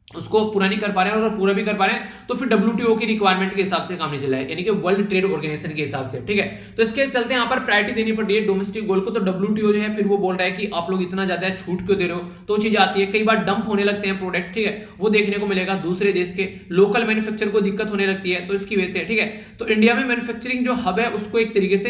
उसको पूरा नहीं कर पा रहे हैं, और अगर पूरा भी कर पा रहे हैं तो फिर WTO की रिक्वायरमेंट के हिसाब से काम नहीं चला है, यानी कि वर्ल्ड ट्रेड ऑर्गेनाइजेशन के हिसाब से, ठीक है। तो इसके चलते यहाँ पर प्रायोरिटी देनी पड़ रही है डोमेस्टिक गोल को। तो WTO जो है फिर वो बोल रहा है कि आप लोग इतना ज्यादा छूट क्यों दे रहे हो, तो चीज आती है। कई बार डंप होने लगते हैं प्रोडक्ट, ठीक है, वो देखने को मिलेगा दूसरे देश के, लोकल मैन्युफैक्चर को दिक्कत होने लगती है, तो इसकी वजह से, ठीक है। तो इंडिया में मैन्युफैक्चरिंग जो हब है उसको एक तरीके से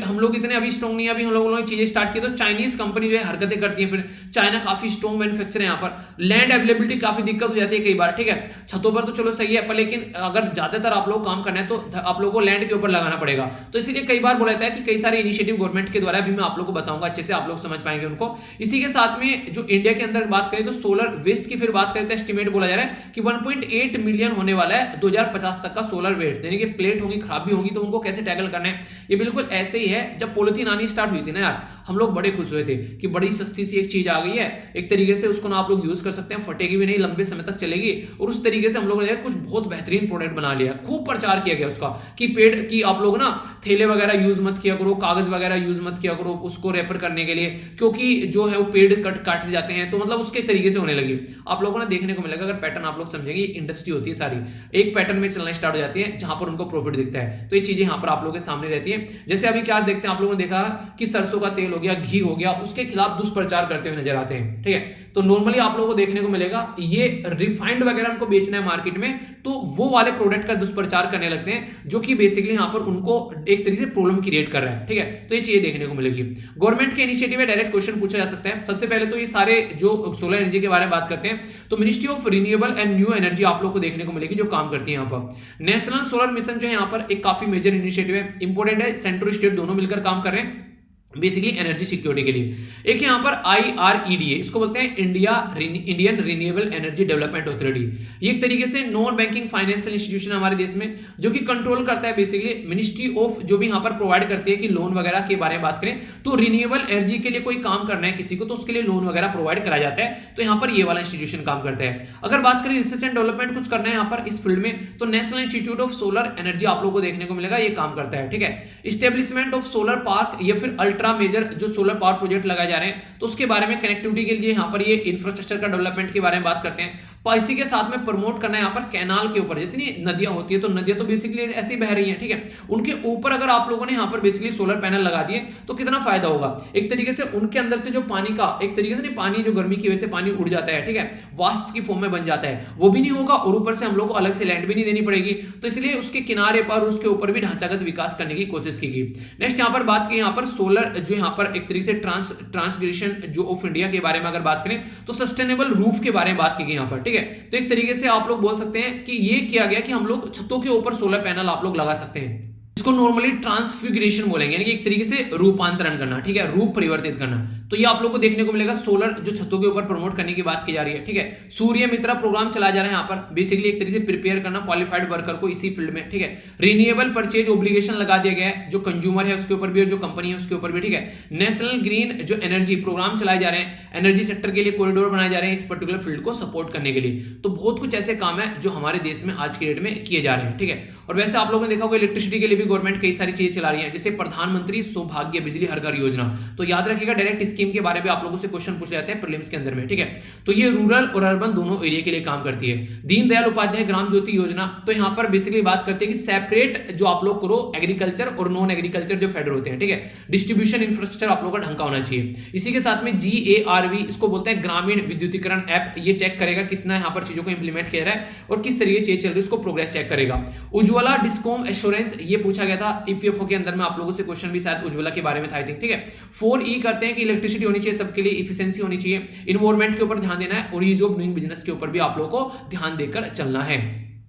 हम लोग इतने अभी स्ट्रॉन्ग नहीं है, अभी हम लोगों ने चीजें स्टार्ट की तो चाइनीज कंपनी जो है हरकतें करती है, फिर चाइना काफी स्ट्रॉन्ग मैन्युफैक्चर है यहाँ पर, लैंड अवेलेबिलिटी काफी दिक्कत हो जाती है कई बार, ठीक है। छतों पर तो चलो सही है, पर लेकिन अगर ज्यादातर आप लोग काम करना है तो आप लोगों को लैंड के ऊपर लगाना पड़ेगा। तो इसीलिए कई बार बोला जाता है कि कई सारे इनिशिएटिव गवर्नमेंट के द्वारा, अभी मैं आप लोग को बताऊंगा, अच्छे से आप लोग समझ पाएंगे उनको। इसी के साथ में जो इंडिया के अंदर बात करें तो सोलर वेस्ट की फिर बात करें तो एस्टिमेट बोला जा रहा है कि 1.8 मिलियन होने वाला है 2050 तक का सोलर वेस्ट, यानी कि प्लेट होंगी, खराब भी होंगी, तो उनको कैसे टैकल करना है। ये बिल्कुल ऐसे ही है, जब पॉलिथीन आनी स्टार्ट हुई थी ना यार, हम लोग बड़े खुश हुए थे कि बड़ी सस्ती सी एक चीज आ गई है, एक तरीके से उसको ना आप लोग यूज कर सकते हैं, फटेगी भी नहीं, लंबे समय तक चलेगी, और उस तरीके से हम लोगों ने कुछ बहुत बेहतरीन प्रोडक्ट बना लिया। खूब प्रचार किया गया उसका कि पेड़ की आप लोग ना थैले वगैरह यूज मत किया करो, कागज वगैरह यूज मत किया करो उसको रेपर करने के लिए, क्योंकि जो है वो पेड़ काट जाते हैं, तो मतलब उसके तरीके से होने लगी। आप लोगों ने देखने को मिलेगा, अगर पैटर्न आप लोग समझेंगे, इंडस्ट्री होती है सारी, एक पैटर्न में चलना स्टार्ट हो जाती है जहां पर उनको प्रॉफिट दिखता है। तो ये चीजें यहाँ पर आप लोगों के सामने रहती है। जैसे अभी क्या देखते हैं, आप लोगों ने देखा कि सरसों का तेल हो गया, घी हो गया, उसके खिलाफ दुष्प्रचार करते हुए नजर आते हैं, ठीक है। तो नॉर्मली आप लोगों को देखने को मिलेगा ये रिफाइंड वगैरह उनको बेचना है मार्केट में, तो वो वाले प्रोडक्ट का दुष्प्रचार करने लगते हैं, जो कि बेसिकली यहां पर उनको एक तरीके से प्रॉब्लम क्रिएट कर रहा है, ठीक है। तो ये चीजें देखने को मिलेगी। गवर्नमेंट के इनिशिएटिव में डायरेक्ट क्वेश्चन पूछा जा सकता है। सबसे पहले तो ये सारे जो सोलर एनर्जी के बारे में बात करते हैं तो ministry of renewable and new energy आप लोग को देखने को मिलेगी जो काम करती है। यहाँ पर नेशनल सोलर मिशन जो है यहाँ पर एक काफी मेजर इनिशिएटिव है, इंपॉर्टेंट है, सेंट्रल स्टेट दोनों मिलकर काम कर रहे हैं बेसिकली एनर्जी सिक्योरिटी के लिए। एक यहाँ पर IREDA, इसको बोलते हैं Indian renewable energy development authority. ये एक तरीके से नॉन बैंकिंग फाइनेंशियल इंस्टीट्यूशन हमारे देश में, जो कि कंट्रोल करता है बेसिकली मिनिस्ट्री ऑफ, जो भी यहाँ पर प्रोवाइड करती है कि लोन वगैरह के बारे में बात करें तो रिन्यूएबल एनर्जी के लिए कोई काम करना है किसी को तो उसके लिए लोन वगैरह प्रोवाइड कराया जाता है। तो यहाँ पर ये वाला इंस्टीट्यूशन काम करता है। अगर बात करें रिसर्च एंड डेवलपमेंट कुछ करना है यहाँ पर इस फील्ड में, तो national institute of solar energy आप लोग को देखने को मिलेगा, ये काम करता है, ठीक है। इस्टेब्लिशमेंट ऑफ सोलर पार्क या फिर अल्ट्रा मेजर जो सोलर पावर प्रोजेक्ट लगाए जा रहे हैं, तो उसके बारे में कनेक्टिविटी के लिए यहाँ पर ये इंफ्रास्ट्रक्चर का डेवलपमेंट के बारे में बात करते हैं। इसी के साथ में प्रमोट करना है यहाँ पर कैनाल के ऊपर, जैसे नहीं नदियां होती है तो नदियां तो बेसिकली ऐसी बह रही हैं, ठीक है, उनके ऊपर अगर आप लोगों ने यहाँ पर बेसिकली सोलर पैनल लगा दिए तो कितना फायदा होगा। एक तरीके से उनके अंदर से जो पानी का एक तरीके से नहीं, पानी जो गर्मी की वजह से पानी उड़ जाता है, ठीक है, वाष्प की फॉर्म में बन जाता है, वो भी नहीं होगा, और ऊपर से हम लोग को अलग से लैंड भी नहीं देनी पड़ेगी। तो इसलिए उसके किनारे पर उसके ऊपर भी ढांचागत विकास करने की कोशिश की गई। नेक्स्ट यहाँ पर बात की यहाँ पर सोलर अगर जो यहाँ पर एक तरीके से ट्रांसग्रेशन जो ऑफ इंडिया के बारे में अगर बात करें तो सस्टेनेबल रूफ के बारे में बात की गई यहाँ पर, ठीक है। तो एक तरीके से आप लोग बोल सकते हैं कि ये किया गया कि हम लोग छतों के ऊपर सोलर पैनल आप लोग लगा सकते हैं। इसको नॉर्मली ट्रांसफिगरेशन बोलेंगे, यानी कि एक तरीके से रूपांतरण करना, ठीक है, रूप परिवर्तित करना। तो ये आप लोग को देखने को मिलेगा सोलर जो छतों के ऊपर प्रमोट करने की बात की जा रही है, ठीक है। सूर्य मित्रा प्रोग्राम चला जा रहा है यहाँ पर, बेसिकली एक तरीके से प्रिपेयर करना क्वालिफाइड वर्कर को इसी फील्ड में, ठीक है। रिन्यूएबल परचेज ऑब्लिगेशन लगा दिया गया है, जो कंज्यूमर है उसके ऊपर भी और जो कंपनी है उसके ऊपर भी, ठीक है। नेशनल ग्रीन जो एनर्जी प्रोग्राम चलाए जा रहे हैं, एनर्जी सेक्टर के लिए कॉरिडोर बनाए जा रहे हैं इस पर्टिकुलर फील्ड को सपोर्ट करने के लिए। तो बहुत कुछ ऐसे काम है जो हमारे देश में आज के डेट में किए जा रहे हैं, ठीक है। और वैसे आप लोगों ने देखा होगा इलेक्ट्रिसिटी के लिए भी गवर्नमेंट कई सारी चीजें चला रही है, जैसे प्रधानमंत्री सौभाग्य बिजली हर घर योजना। तो याद रखिएगा, डायरेक्ट स्कीम के बारे में आप लोगों से क्वेश्चन पूछ जाते हैं प्रीलिम्स के अंदर में, ठीक है। तो ये रूरल और अर्बन दोनों एरिया के लिए काम करती है। दीनदयाल उपाध्याय ग्राम ज्योति योजना, तो यहाँ पर बेसिकली बात करते हैं कि सेपरेट जो आप लोग करो एग्रीकल्चर और नॉन एग्रीकल्चर जो फेडर होते हैं, ठीक है। डिस्ट्रीब्यूशन इंफ्रास्ट्रक्चर आप लोग का ढंग का होना चाहिए। इसी के साथ में GARV, इसको बोलते हैं ग्रामीण विद्युतीकरण ऐप, ये चेक करेगा किसने यहाँ पर चीजों को इंप्लीमेंट किया है और किस तरीके चीज चल रही है, उसको प्रोग्रेस चेक करेगा। उज्ज्वला डिस्कॉम एश्योरेंस, ये पूछा गया था ईपीएफओ के अंदर में, आप लोगों से क्वेश्चन भी शायद उज्ज्वला के बारे में था आई थिंक, ठीक है। 4E करते हैं कि इलेक्ट्रिसिटी होनी चाहिए सबके लिए, इफिशिएंसी होनी चाहिए, इन्वायरमेंट के ऊपर ध्यान देना है और ईज ऑफ डूइंग बिजनेस के ऊपर भी आप लोगों को ध्यान देकर चलना है।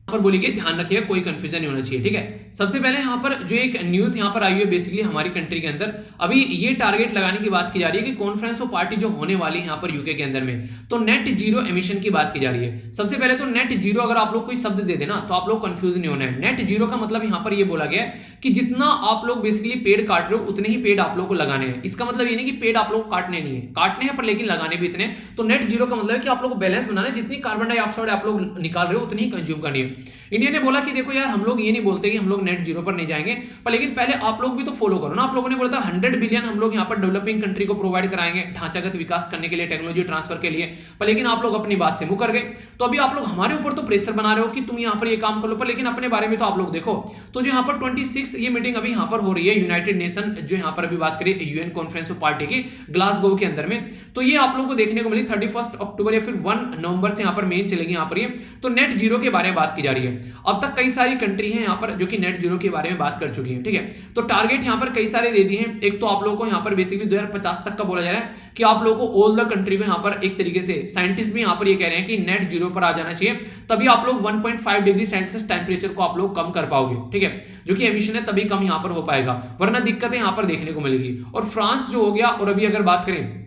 पर बोलिए ध्यान रखिएगा कोई कंफ्यूजन नहीं होना चाहिए, ठीक है। सबसे पहले यहाँ पर जो एक न्यूज यहाँ पर आई है बेसिकली हमारी कंट्री के अंदर, अभी ये टारगेट लगाने की बात की जा रही है कि कॉन्फ्रेंस ऑफ पार्टी जो होने वाली है यहाँ पर यूके के अंदर में, तो नेट जीरो एमिशन की बात की जा रही है। सबसे पहले तो नेट जीरो अगर आप लोग कोई शब्द दे देना तो आप लोग कंफ्यूज नहीं होना है। नेट जीरो का मतलब यहाँ पर ये बोला गया है कि जितना आप लोग बेसिकली पेड़ काट रहे हो उतने ही पेड़ आप लोग को लगाने हैं। इसका मतलब ये नहीं कि पेड़ आप लोग काटने नहीं है, काटने हैं पर लेकिन लगाने भी इतने। तो नेट जीरो का मतलब है कि आप लोग को बैलेंस बनाना है, जितनी कार्बन डाइऑक्साइड आप लोग निकाल रहे हो उतनी ही कंज्यूम करनी है। इंडिया ने बोला कि देखो यार हम लोग ये नहीं बोलते कि हम लोग नेट जीरो पर नहीं जाएंगे, पर लेकिन पहले आप लोग भी तो फॉलो करो ना। आप लोगों ने बोला था 100 बिलियन हम लोग यहाँ पर डेवलपिंग कंट्री को प्रोवाइड कराएंगे ढांचागत विकास करने के लिए, टेक्नोलॉजी ट्रांसफर के लिए, पर लेकिन आप लोग अपनी बात से मुकर गए। तो अभी आप लोग हमारे ऊपर तो प्रेशर बना रहे हो कि तुम यहाँ पर ये काम कर लो, पर लेकिन अपने बारे में तो आप लोग देखो। तो जो यहाँ पर 26 ये मीटिंग अभी यहाँ पर हो रही है यूनाइटेड नेशन जो यहाँ पर अभी बात करें यूएन कॉन्फ्रेंस ऑफ पार्टी की ग्लासगो के अंदर में, तो ये आप लोग को देखने को मिली 31 अक्टूबर या फिर 1 नवंबर से यहाँ पर मेन चलेगी यहाँ पर ये। तो नेट जीरो के बारे में बात की जा रही है। अब तक कई सारी कंट्री है यहाँ पर जो कि नेट जीरो के बारे में बात कर चुकी है, ठीक है। तो टारगेट यहाँ पर कई सारे दे दिए हैं। एक तो आप लोगों को यहाँ पर बेसिकली 2050 तक का बोला जा रहा है कि आप लोगों को ऑल द कंट्री को यहाँ पर एक तरीके से साइंटिस्ट भी यहाँ पर ये कह रहे हैं कि नेट जीरो पर आ जाना चाहिए, तभी आप लोग 1.5 डिग्री सेल्सियस टेम्परेचर को आप लोग कम कर पाओगे, ठीक है। जो कि एमिशन है तभी कम यहाँ पर हो पाएगा, वरना दिक्कतें यहाँ पर देखने को मिलेगी। और फ्रांस जो हो गया, और अभी अगर बात करें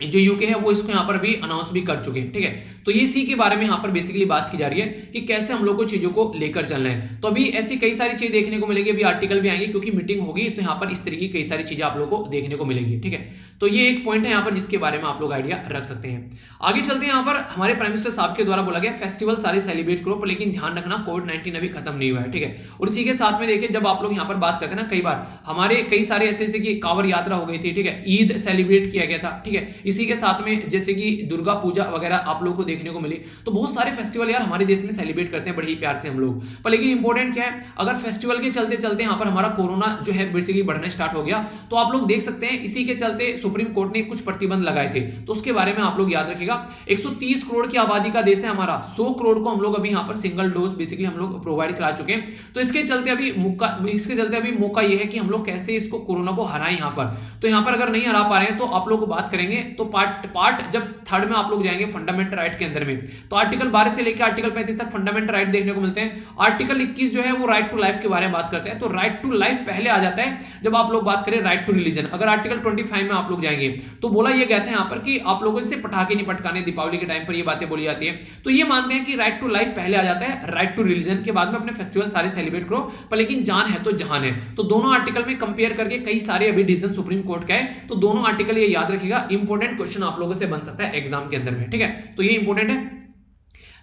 जो यूके है वो इसको यहाँ पर भी अनाउंस भी कर चुके हैं, ठीक है। तो ये इसी के बारे में यहाँ पर बेसिकली बात की जा रही है कि कैसे हम लोग को चीजों को लेकर चलना है। तो अभी ऐसी कई सारी चीजें देखने को मिलेगी, अभी आर्टिकल भी आएंगे क्योंकि मीटिंग होगी, तो यहाँ पर इस तरीके की कई सारी चीजें आप लोग को देखने को मिलेगी, ठीक है। तो ये एक पॉइंट है यहाँ पर जिसके बारे में आप लोग आइडिया रख सकते हैं। आगे चलते हैं, यहाँ पर हमारे प्राइम मिनिस्टर साहब के द्वारा बोला गया फेस्टिवल सारे सेलिब्रेट करो, पर लेकिन ध्यान रखना कोविड-19 अभी खत्म नहीं हुआ है, ठीक है। और इसी के साथ में देखिए जब आप लोग यहाँ पर बात करते हैं ना, कई बार हमारे कई सारे ऐसे कि कांवड़ यात्रा हो गई थी, ठीक है, ईद सेलिब्रेट किया गया था, ठीक है। इसी के साथ में जैसे कि दुर्गा पूजा वगैरह आप लोग को देखने को मिली। तो बहुत सारे फेस्टिवल यार हमारे देश में सेलिब्रेट करते हैं बड़े ही प्यार से हम लोग, पर लेकिन इंपॉर्टेंट क्या है, अगर फेस्टिवल के चलते चलते यहाँ पर हमारा कोरोना जो है बेसिकली बढ़ना स्टार्ट हो गया, तो आप लोग देख सकते हैं इसी के चलते सुप्रीम कोर्ट ने कुछ प्रतिबंध लगाए थे। तो उसके बारे में आप लोग याद रखिएगा। 130 करोड़ की आबादी का देश है हमारा, 100 करोड़ को हम लोग अभी यहाँ पर सिंगल डोज बेसिकली हम लोग प्रोवाइड करा चुके हैं। तो इसके चलते अभी मौका यह है कि हम लोग कैसे इसको कोरोना को हराएं यहाँ पर। तो यहाँ पर अगर नहीं हरा पा रहे हैं तो आप लोग को बात करेंगे। तो पार्ट जब थर्ड में आप लोग जाएंगे फंडामेंटल राइट के अंदर में, तो आर्टिकल 12 से लेकर आर्टिकल 35 तक फंडामेंटल राइट देखने को मिलते हैं। आर्टिकल 21 जो है वो राइट टू लाइफ के बारे में बात करते हैं। तो राइट टू लाइफ पहले आ जाता है जब आप लोग बात करें राइट टू रिलीजन। अगर आर्टिकल 25 में आप लोग जाएंगे तो बोला यह गया था यहाँ पर कि आप लोगों से पटाखे नहीं पटकाने, दीपावली के टाइम पर ये बातें बोली जाती है। तो ये मानते हैं कि राइट टू लाइफ पहले आ जाता है, राइट टू रिलीजन के बाद में अपने फेस्टिवल सारे सेलिब्रेट करो, पर लेकिन जान है तो जहान है। तो दोनों आर्टिकल में कंपेयर करके कई सारे अभी डिसीजन सुप्रीम कोर्ट का है। तो दोनों आर्टिकल ये याद रखिएगा, इंपॉर्टेंट क्वेश्चन आप लोगों से बन सकता है एग्जाम के अंदर में, ठीक है। तो ये इंपॉर्टेंट है,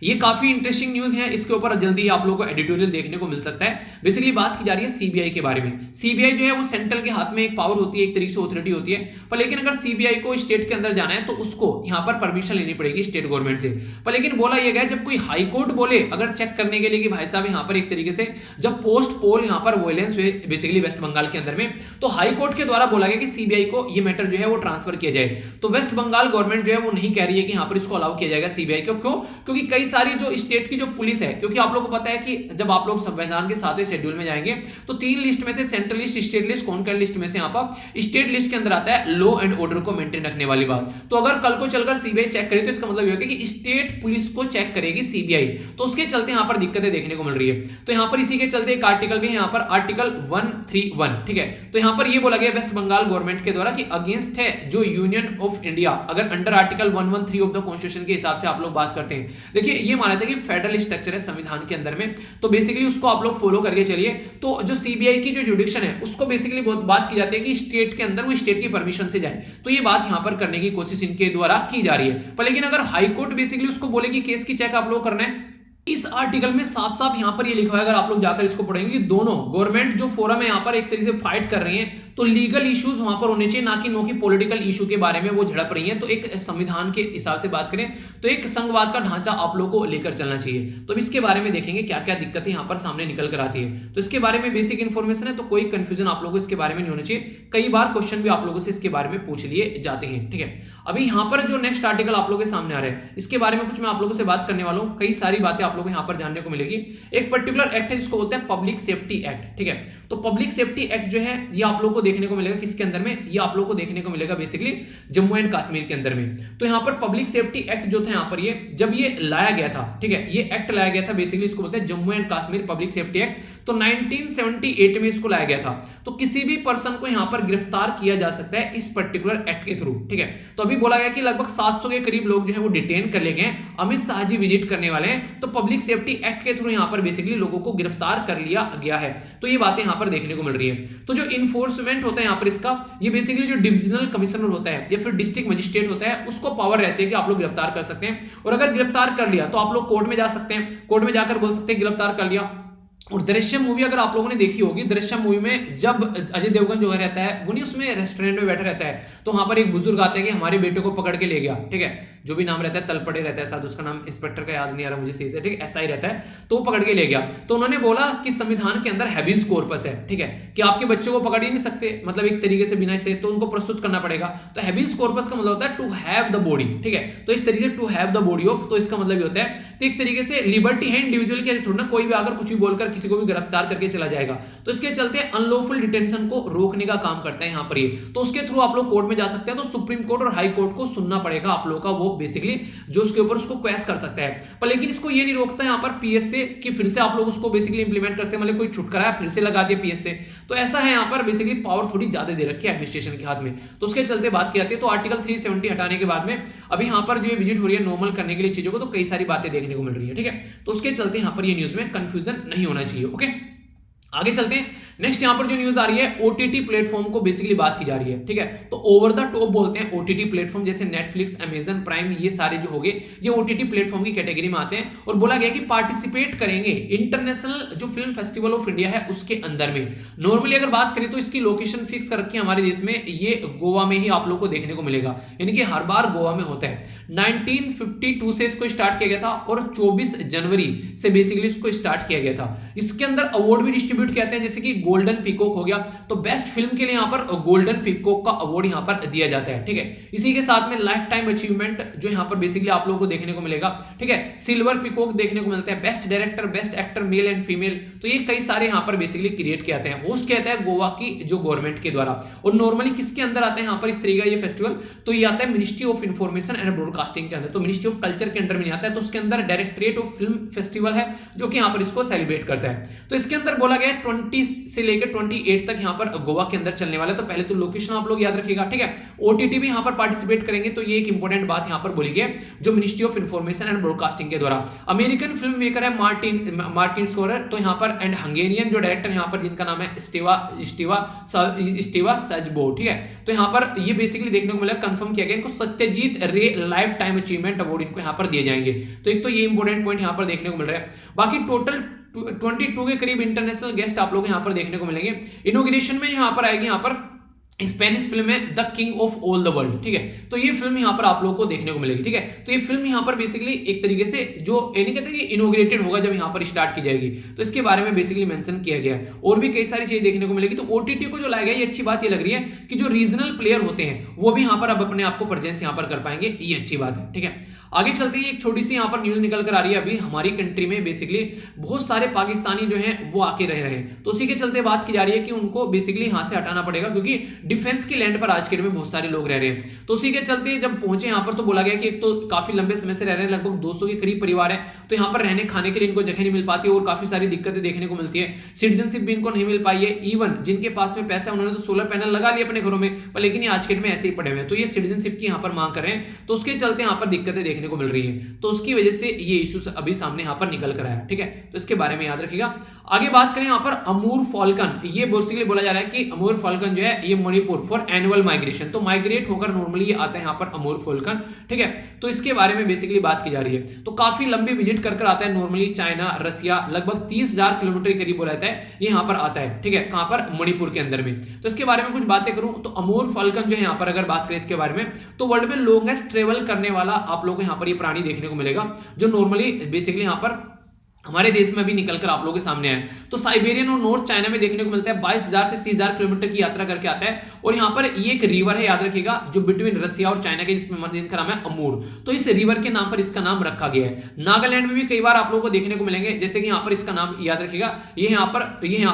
ये काफी इंटरेस्टिंग न्यूज है, इसके ऊपर जल्दी ही आप लोगों को एडिटोरियल देखने को मिल सकता है। बेसिकली बात की जा रही है सीबीआई के बारे में। सीबीआई जो है वो सेंट्रल के हाथ में एक पावर होती है, एक तरीके से ऑथोरिटी होती है, पर लेकिन अगर सीबीआई को स्टेट के अंदर जाना है तो उसको यहाँ पर परमिशन लेनी पड़ेगी स्टेट गवर्नमेंट से। पर लेकिन बोला यह गया जब कोई हाई कोर्ट बोले अगर चेक करने के लिए कि भाई साहब यहाँ पर एक तरीके से जब पोस्ट पोल यहाँ पर वायलेंस हुए बेसिकली वेस्ट बंगाल के अंदर में, तो हाई कोर्ट के द्वारा बोला गया कि सीबीआई को ये मैटर जो है वो ट्रांसफर किया जाए। तो वेस्ट बंगाल गवर्नमेंट जो है वो नहीं कह रही है कि यहाँ पर इसको अलाउ किया जाएगा सीबीआई को। क्यों? क्योंकि कई सारी जो स्टेट की जो पुलिस है, क्योंकि आप लोगों को पता है कि जब आप लोग संविधान के 7वें शेड्यूल में जाएंगे तो 3 लिस्ट में थे, central list, state list, concurrent list में से यहाँ पर स्टेट लिस्ट के अंदर आता है लॉ एंड ऑर्डर को मेंटेन रखने वाली बात। तो अगर कल को चलकर सीबीआई चेक करे तो इसका मतलब ये होगा कि स्टेट पुलिस को चेक करेगी सीबीआई, तो उसके चलते यहाँ पर दिक्कतें देखने को मिल रही है। तो यहाँ पर इसी के चलते एक आर्टिकल भी है यहाँ पर, आर्टिकल 131, ठीक है। तो यहाँ पर ये बोला गया वेस्ट बंगाल गवर्नमेंट के द्वारा कि अगेंस्ट है जो यूनियन ऑफ इंडिया, अगर under article 113 of the constitution के हिसाब से आप लोग बात करते हैं। देखिए ये माना था कि फेडरल स्ट्रक्चर है संविधान के अंदर में, तो बेसिकली उसको आप लोग फॉलो करके चलिए। तो जो सीबीआई की जो जुडिक्शन है उसको बेसिकली बहुत बात की जाती है कि स्टेट के अंदर वो स्टेट की परमिशन से जाए, तो ये बात यहां पर करने की कोशिश इनके द्वारा की जा रही है। पर लेकिन अगर हाई कोर्ट बेसिकली उसको बोले कि केस की चेक आप लोग करना है, इस आर्टिकल में साफ साफ यहां पर ये लिखा है, अगर आप लोग जाकर इसको पढ़ेंगे कि दोनों गवर्नमेंट जो फोरम है यहां पर एक तरीके से फाइट कर रही है, तो लीगल इश्यूज वहां पर होने चाहिए, ना कि नो की पॉलिटिकल इशू के बारे में वो झड़प रही है। तो एक संविधान के हिसाब से बात करें तो एक संघवाद का ढांचा आप लोगों को लेकर चलना चाहिए। तो इसके बारे में देखेंगे क्या क्या दिक्कतें यहां पर सामने निकल कर आती है। तो इसके बारे में बेसिक इन्फॉर्मेशन है, तो कोई कंफ्यूजन आप लोगों को इसके बारे में नहीं होना चाहिए। कई बार क्वेश्चन भी आप लोगों से इसके बारे में पूछ लिए जाते हैं, ठीक है। अभी यहां पर जो नेक्स्ट आर्टिकल आप लोगों के सामने आ रहा है, इसके बारे में कुछ मैं आप लोगों से बात करने वाला हूं। कई सारी बातें आप लोगों को यहां पर जानने को मिलेगी। एक पर्टिकुलर एक्ट है जिसको बोलते हैं पब्लिक सेफ्टी एक्ट, ठीक है। तो पब्लिक सेफ्टी एक्ट जो है ये आप लोगों को देखने को मिलेगा किसके अंदर में, ये आप लोगों को देखने को मिलेगा बेसिकली जम्मू एंड कश्मीर के अंदर में। तो यहां पर पब्लिक सेफ्टी एक्ट जो था, यहां पर ये जब ये लाया गया था, ठीक है, ये एक्ट लाया गया था, बेसिकली इसको बोलते हैं Jammu and Kashmir public safety act. तो 1978 में इसको लाया गया था। तो किसी भी पर्सन को यहां पर गिरफ्तार किया जा सकता है इस पर्टिकुलर एक्ट के थ्रू, ठीक है। तो अभी बोला गया कि लगभग 700 के करीब लोग जो है वो डिटेन कर लिए गए। अमित शाह जी विजिट करने वाले हैं, तो पब्लिक सेफ्टी एक्ट के थ्रू यहां पर बेसिकली लोगों को गिरफ्तार कर लिया गया है। तो ये बातें यहां पर देखने को मिल रही है। तो जो इन्फोर्समेंट होता है यहां पर इसका, ये बेसिकली जो डिविजनल कमिश्नर होता है या फिर डिस्ट्रिक्ट मजिस्ट्रेट होता है, उसको पावर रहती है कि आप लोग गिरफ्तार कर सकते हैं। और अगर गिरफ्तार कर लिया तो आप लोग कोर्ट में जा सकते हैं, कोर्ट में जाकर बोल सकते हैं गिरफ्तार कर लिया। और दृश्यम मूवी अगर आप लोगों ने देखी होगी, दृश्यम मूवी में जब अजय देवगन जो है रहता है, वो नहीं उसमें रेस्टोरेंट में बैठा रहता है, तो वहां पर एक बुजुर्ग आते हैं कि हमारे बेटे को पकड़ के ले गया, ठीक है, जो भी नाम रहता है तलपड़े रहता है, शायद उसका नाम इंस्पेक्टर का याद नहीं आ रहा मुझे सही से, ठीक है, ऐसा ही रहता है। तो वो पकड़ के ले गया, तो उन्होंने बोला कि संविधान के अंदर हैबियस कॉर्पस है, ठीक है, कि आपके बच्चे को पकड़ ही नहीं सकते, मतलब एक तरीके से बिना इसे, तो उनको प्रस्तुत करना पड़ेगा। तो हैबियस कॉर्पस का मतलब होता है टू हैव द बॉडी, ठीक है। तो इस तरीके से to have the body of, तो इसका मतलब ये होता है, तो एक तरीके से लिबर्टी है इंडिविजुअल की, थोड़ा ना कोई भी आकर कुछ भी बोलकर किसी को भी गिरफ्तार करके चला जाएगा। तो इसके चलते अनलॉफुल डिटेंशन को रोकने का काम करता है यहां पर ये। तो उसके थ्रू आप लोग कोर्ट में जा सकते हैं। तो सुप्रीम कोर्ट और हाई कोर्ट को सुनना पड़ेगा आप लोगों का, वो बेसिकली जो उसके ऊपर उसको क्वेश्चन कर सकता है। पर लेकिन इसको ये नहीं रोकता यहां पर पीएसए कि फिर से आप लोग उसको बेसिकली इंप्लीमेंट करते हैं, मतलब कोई छुटकारा है फिर से लगा दिया पीएसए। तो ऐसा है यहां पर बेसिकली पावर थोड़ी ज्यादा दे रखी है एडमिनिस्ट्रेशन के हाथ में। तो उसके चलते बात की जाती है। तो आर्टिकल 370 हटाने के बाद में अभी यहां पर जो विजिट हो रही है नॉर्मल करने के लिए चीजों को, तो कई सारी बातें देखने को मिल रही है, ठीक है। तो उसके चलते यहां पर ये न्यूज में कंफ्यूजन नहीं होना चाहिए। ओके, आगे चलते हैं। नेक्स्ट यहां पर जो न्यूज आ रही है ओटीटी प्लेटफॉर्म को बेसिकली बात की जा रही है, ठीक है। तो ओवर द टॉप बोलते हैं ओटीटी प्लेटफॉर्म, जैसे नेटफ्लिक्स, अमेजन प्राइम, ये सारे जो होंगे ये ओटीटी प्लेटफॉर्म की कैटेगरी में आते हैं। और बोला गया कि पार्टिसिपेट करेंगे इंटरनेशनल जो फिल्म फेस्टिवल ऑफ इंडिया है उसके अंदर में। नॉर्मली अगर बात करें तो इसकी लोकेशन फिक्स कर रखी है हमारे देश में, ये गोवा में ही आप लोग को देखने को मिलेगा, यानी कि हर बार गोवा में होता है। 1952 से इसको स्टार्ट किया गया था और 24 जनवरी से बेसिकली इसको स्टार्ट किया गया था। इसके अंदर अवार्ड भी डिस्ट्रीब्यूट किए जाते हैं, जैसे कि गोल्डन पीकॉक हो गया, तो बेस्ट फिल्म के लिए यहां पर गोल्डन पीकॉक का अवार्ड यहां पर दिया जाता है, ठीक है। इसी के साथ में लाइफ टाइम अचीवमेंट जो यहां पर बेसिकली आप लोगों को देखने को मिलेगा, ठीक है। सिल्वर पीकॉक देखने को मिलता है, best director, best actor male and female, तो ये कई सारे यहां पर बेसिकली क्रिएट किए जाते हैं। होस्ट किया जाता है गोवा की जो गवर्नमेंट के द्वारा। और नॉर्मली किसके अंदर आता है यहां पर इस तरीके का ये फेस्टिवल, तो ये आता है ministry of information and broadcasting के अंदर। तो मिनिस्ट्री ऑफ कल्चर के अंडर में आता है, तो उसके अंदर डायरेक्टरेट ऑफ फिल्म फेस्टिवल है जो कि यहां पर इसको सेलिब्रेट करता है। तो इसके अंदर बोला गया 20 से लेकर 28 तक यहां पर गोवा के अंदर चलने वाला है। तो पहले तो लोकेशन आप लोग याद रखिएगा, ठीक है। ओटीटी भी यहां पर पार्टिसिपेट करेंगे, तो ये एक इंपॉर्टेंट बात यहां पर बोली गई है जो ministry of information and broadcasting के द्वारा। अमेरिकन फिल्म मेकर है मार्टिन स्कोरर, तो यहां पर एंड हंगेरियन जो डायरेक्टर यहां पर जिनका नाम है स्टेवा सजबो, ठीक है। तो यहां पर ये बेसिकली देखने को मिला, कंफर्म किया गया इनको सत्यजीत रे लाइफ टाइम अचीवमेंट अवार्ड इनको यहां पर दिए जाएंगे। तो एक तो ये इंपॉर्टेंट पॉइंट यहां पर देखने को मिल रहा है। बाकी टोटल 22 के करीब इंटरनेशनल गेस्ट आप लोग यहां पर देखने को मिलेंगे। इनॉग्रेशन में यहां पर आएगी यहां पर स्पेनिश फिल्म है the king of all the world, ठीक है। तो ये फिल्म यहाँ पर आप लोगों को देखने को मिलेगी, ठीक है। तो ये फिल्म यहाँ पर बेसिकली एक तरीके से जो यानी कहते हैं कि इनोग्रेटेड होगा जब यहाँ पर स्टार्ट की जाएगी, तो इसके बारे में बेसिकली मेंशन किया गया है। और भी कई सारी चीजें देखने को मिलेगी। तो ओटीटी को जो लाया गया, ये अच्छी बात ये लग रही है कि जो रीजनल प्लेयर होते हैं वो भी यहाँ पर अब अपने आप को प्रेजेंस यहाँ पर कर पाएंगे, ये अच्छी बात है, ठीक है। आगे चलते ही एक छोटी सी यहाँ पर न्यूज निकल कर आ रही है, अभी हमारी कंट्री में बेसिकली बहुत सारे पाकिस्तानी जो हैं वो आके रह रहे हैं। तो उसी के चलते बात की जा रही है कि उनको बेसिकली यहाँ से हटाना पड़ेगा, क्योंकि डिफेंस की लैंड पर आज के डेट में बहुत सारे लोग रह रहे हैं। तो उसी के चलते जब पहुंचे यहाँ पर, तो बोला गया कि एक तो काफी लंबे समय से रह रहे हैं, लगभग 200 के करीब परिवार है। तो यहाँ पर रहने खाने के लिए इनको जगह नहीं मिल पाती और काफी सारी दिक्कतें देखने को मिलती है। सिटीजनशिप भी इनको नहीं मिल पाई है। इवन जिनके पास में पैसा है उन्होंने तो सोलर पैनल लगा लिए अपने घरों में, पर लेकिन ये आज के डेट में ऐसे ही पड़े हुए हैं। तो ये सिटीजनशिप की यहाँ पर मांग कर रहे हैं, तो उसके चलते यहाँ पर दिक्कतें देखने को मिल रही है। तो उसकी वजह से ये इश्यू अभी सामने यहाँ पर निकल कर आया, ठीक है। तो इसके बारे में याद रखिएगा। आगे बात करें यहाँ पर अमूर फॉल्कन, ये बेसिकली बोला जा रहा है कि अमूर फॉल्कन जो है ये मणिपुर फॉर एनुअल माइग्रेशन, तो माइग्रेट होकर नॉर्मली ये आता है यहाँ पर अमूर फॉल्कन, ठीक है। तो इसके बारे में बेसिकली बात की जा रही है। तो काफी लंबी विजिट कर आता है नॉर्मली चाइना, रसिया, लगभग 30,000 किलोमीटर के करीब बोला जाता है ये यहाँ पर आता है, ठीक है। कहां पर? मणिपुर के अंदर में। तो इसके बारे में कुछ बातें करूं तो अमूर फॉल्कन जो है यहाँ पर अगर बात करें इसके बारे में, तो वर्ल्ड में लॉन्गेस्ट ट्रेवल करने वाला आप लोगों को यहाँ पर ये प्राणी देखने को मिलेगा, जो नॉर्मली बेसिकली यहाँ पर हमारे देश में भी निकलकर आप लोगों के सामने आए। तो साइबेरियन और नॉर्थ चाइना में देखने को मिलता है, 22,000 से 30,000 किलोमीटर की यात्रा करके आता है। और यहाँ पर ये एक रिवर है, याद रखिएगा, जो बिटवीन रसिया और चाइना के, जिसका नाम है अमूर। तो इस रिवर के नाम पर इसका नाम रखा गया है। नागालैंड में भी कई बार आप लोगों को देखने को मिलेंगे, जैसे कि यहाँ पर इसका नाम याद रखिएगा, ये यहाँ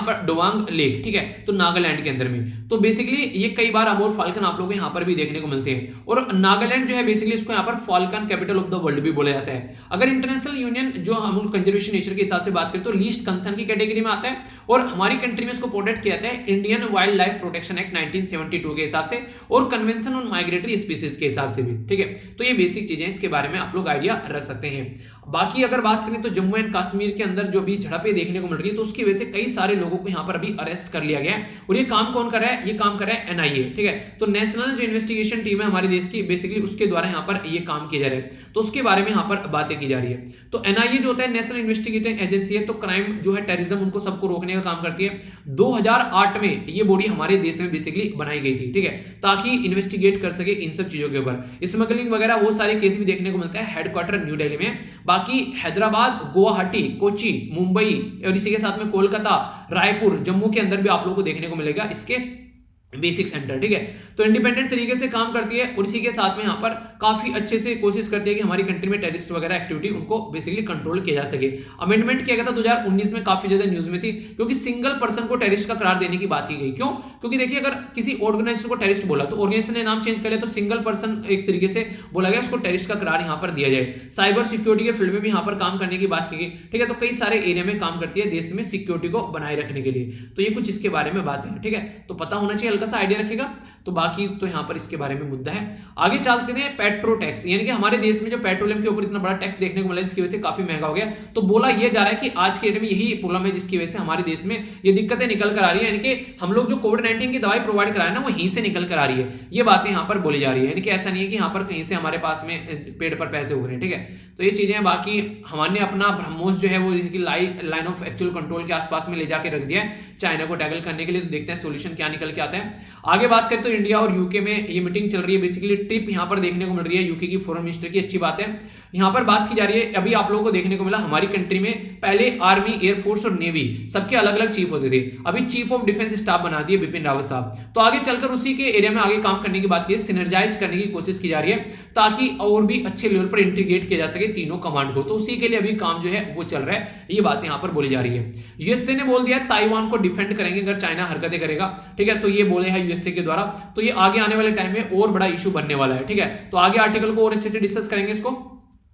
पर डोवांग लेक, ठीक है। तो नागालैंड के अंदर में तो बेसिकली ये कई बार अमूर फाल्कन आप लोगों को यहाँ पर भी देखने को मिलते हैं। और नागालैंड जो है बेसिकली इसको यहाँ पर falcon capital of the world भी बोला जाता है। अगर इंटरनेशनल यूनियन जो हम कंजर्वेशन नेचर के हिसाब से बात तो लीस्ट कंसर्न की कैटेगरी में आता है। और हमारी कंट्री में इसको प्रोटेक्ट किया जाता है Indian wild life protection act 1972 के हिसाब से और कन्वेंशन ऑन माइग्रेटरी स्पीसीज के हिसाब से भी, ठीक है। तो ये बेसिक चीजें, इसके बारे में आप लोग आइडिया रख सकते हैं। बाकी अगर बात करें तो जम्मू एंड कश्मीर के अंदर जो भी झड़पें देखने को मिल रही है, तो उसकी वजह से कई सारे लोगों को यहाँ पर अभी अरेस्ट कर लिया गया है। और ये काम कौन कर रहा है? ये काम कर रहा है एनआईए, ठीक है। तो नेशनल जो इन्वेस्टिगेशन टीम है हमारे देश की, बेसिकली उसके द्वारा यहाँ पर ये काम किया जा रहा है। तो उसके बारे में यहाँ पर बातें की जा रही है। तो एनआईए जो होता है नेशनल इन्वेस्टिगेटिंग एजेंसी है, तो क्राइम जो है, टेररिज्म, उनको सबको रोकने का काम करती है। 2008 में ये बॉडी हमारे देश में बेसिकली बनाई गई थी, ठीक है, ताकि इन्वेस्टिगेट कर सके इन सब चीजों के ऊपर। स्मगलिंग वगैरह वो सारे केस भी देखने को मिलता है। हेडक्वार्टर न्यू दिल्ली में, बाकी हैदराबाद, गुवाहाटी, कोची, मुंबई और इसी के साथ में कोलकाता, रायपुर, जम्मू के अंदर भी आप लोगों को देखने को मिलेगा इसके बेसिक सेंटर, ठीक है। तो इंडिपेंडेंट तरीके से काम करती है और इसी के साथ में यहाँ पर काफी अच्छे से कोशिश करती है कि हमारी कंट्री में टेररिस्ट वगैरह एक्टिविटी उनको बेसिकली कंट्रोल किया जा सके। अमेंडमेंट किया गया था 2019 में, काफी ज्यादा न्यूज में थी, क्योंकि सिंगल पर्सन को टेररिस्ट का करार देने की बात की गई। क्यों? क्योंकि देखिए, अगर किसी ऑर्गेनाइजेशन को टेररिस्ट बोला तो ऑर्गेनाइजेशन ने नाम चेंज कर लिया, तो सिंगल पर्सन एक तरीके से बोला गया उसको टेररिस्ट का करार यहाँ पर दिया जाए। साइबर सिक्योरिटी के फील्ड में भी यहाँ पर काम करने की बात की गई, ठीक है। तो कई सारे एरिया में काम करती है देश में सिक्योरिटी को बनाए रखने के लिए। तो ये कुछ इसके बारे में बात है, ठीक है। तो पता होना चाहिए, हल्का सा आइडिया रखेगा। तो बाकी तो यहाँ पर इसके बारे में मुद्दा है। आगे चलते हैं पेट्रो टैक्स, यानी कि हमारे देश में जो पेट्रोलियम के ऊपर इतना बड़ा टैक्स देखने को मिला, जिसकी वजह से काफी महंगा हो गया। तो बोला यह जा रहा है कि आज के डेट में यही प्रॉब्लम है जिसकी वजह से हमारे देश में ये दिक्कतें निकल कर आ रही है। यानी कि हम लोग जो कोविड-19 की दवाई प्रोवाइड करा रहे हैं ना, वो यहीं से निकल कर आ रही है। ये बातें यहाँ पर बोली जा रही है, यानी कि ऐसा नहीं है कि यहाँ पर कहीं से हमारे पास में पेड़ पर पैसे उग रहे हैं, ठीक है। तो ये चीजें, बाकी हमने अपना ब्रह्मोस जो है वो लाइन ऑफ एक्चुअल कंट्रोल के आसपास में ले जाके रख दिया है चाइना को टैकल करने के लिए। तो देखते हैं सोल्यूशन क्या निकल के आता है। आगे बात करें तो इंडिया और यूके में ये मीटिंग चल रही है, बेसिकली ट्रिप यहाँ पर देखने को मिल रही है यूके की फॉरेन मिनिस्टर की, अच्छी बात है। यहाँ पर बात की जा रही है, अभी आप लोगों को देखने को मिला हमारी कंट्री में पहले आर्मी, एयरफोर्स और नेवी सबके अलग अलग चीफ होते थे, अभी चीफ ऑफ डिफेंस स्टाफ बना दिए बिपिन रावत साहब। तो आगे चलकर उसी के एरिया में आगे काम करने की बात की, सिनर्जाइज करने की कोशिश की जा रही है, ताकि और भी अच्छे लेवल पर इंटीग्रेट किया जा सके तीनों कमांड को। तो उसी के लिए अभी काम जो है वो चल रहा है, ये बात यहाँ पर बोली जा रही है। यूएसए ने बोल दिया ताइवान को डिफेंड करेंगे अगर चाइना हरकतें करेगा, ठीक है। तो ये बोले है यूएसए के द्वारा। तो ये आगे आने वाले टाइम में और बड़ा इशू बनने वाला है, ठीक है। तो आगे आर्टिकल को और अच्छे से डिस्कस करेंगे इसको,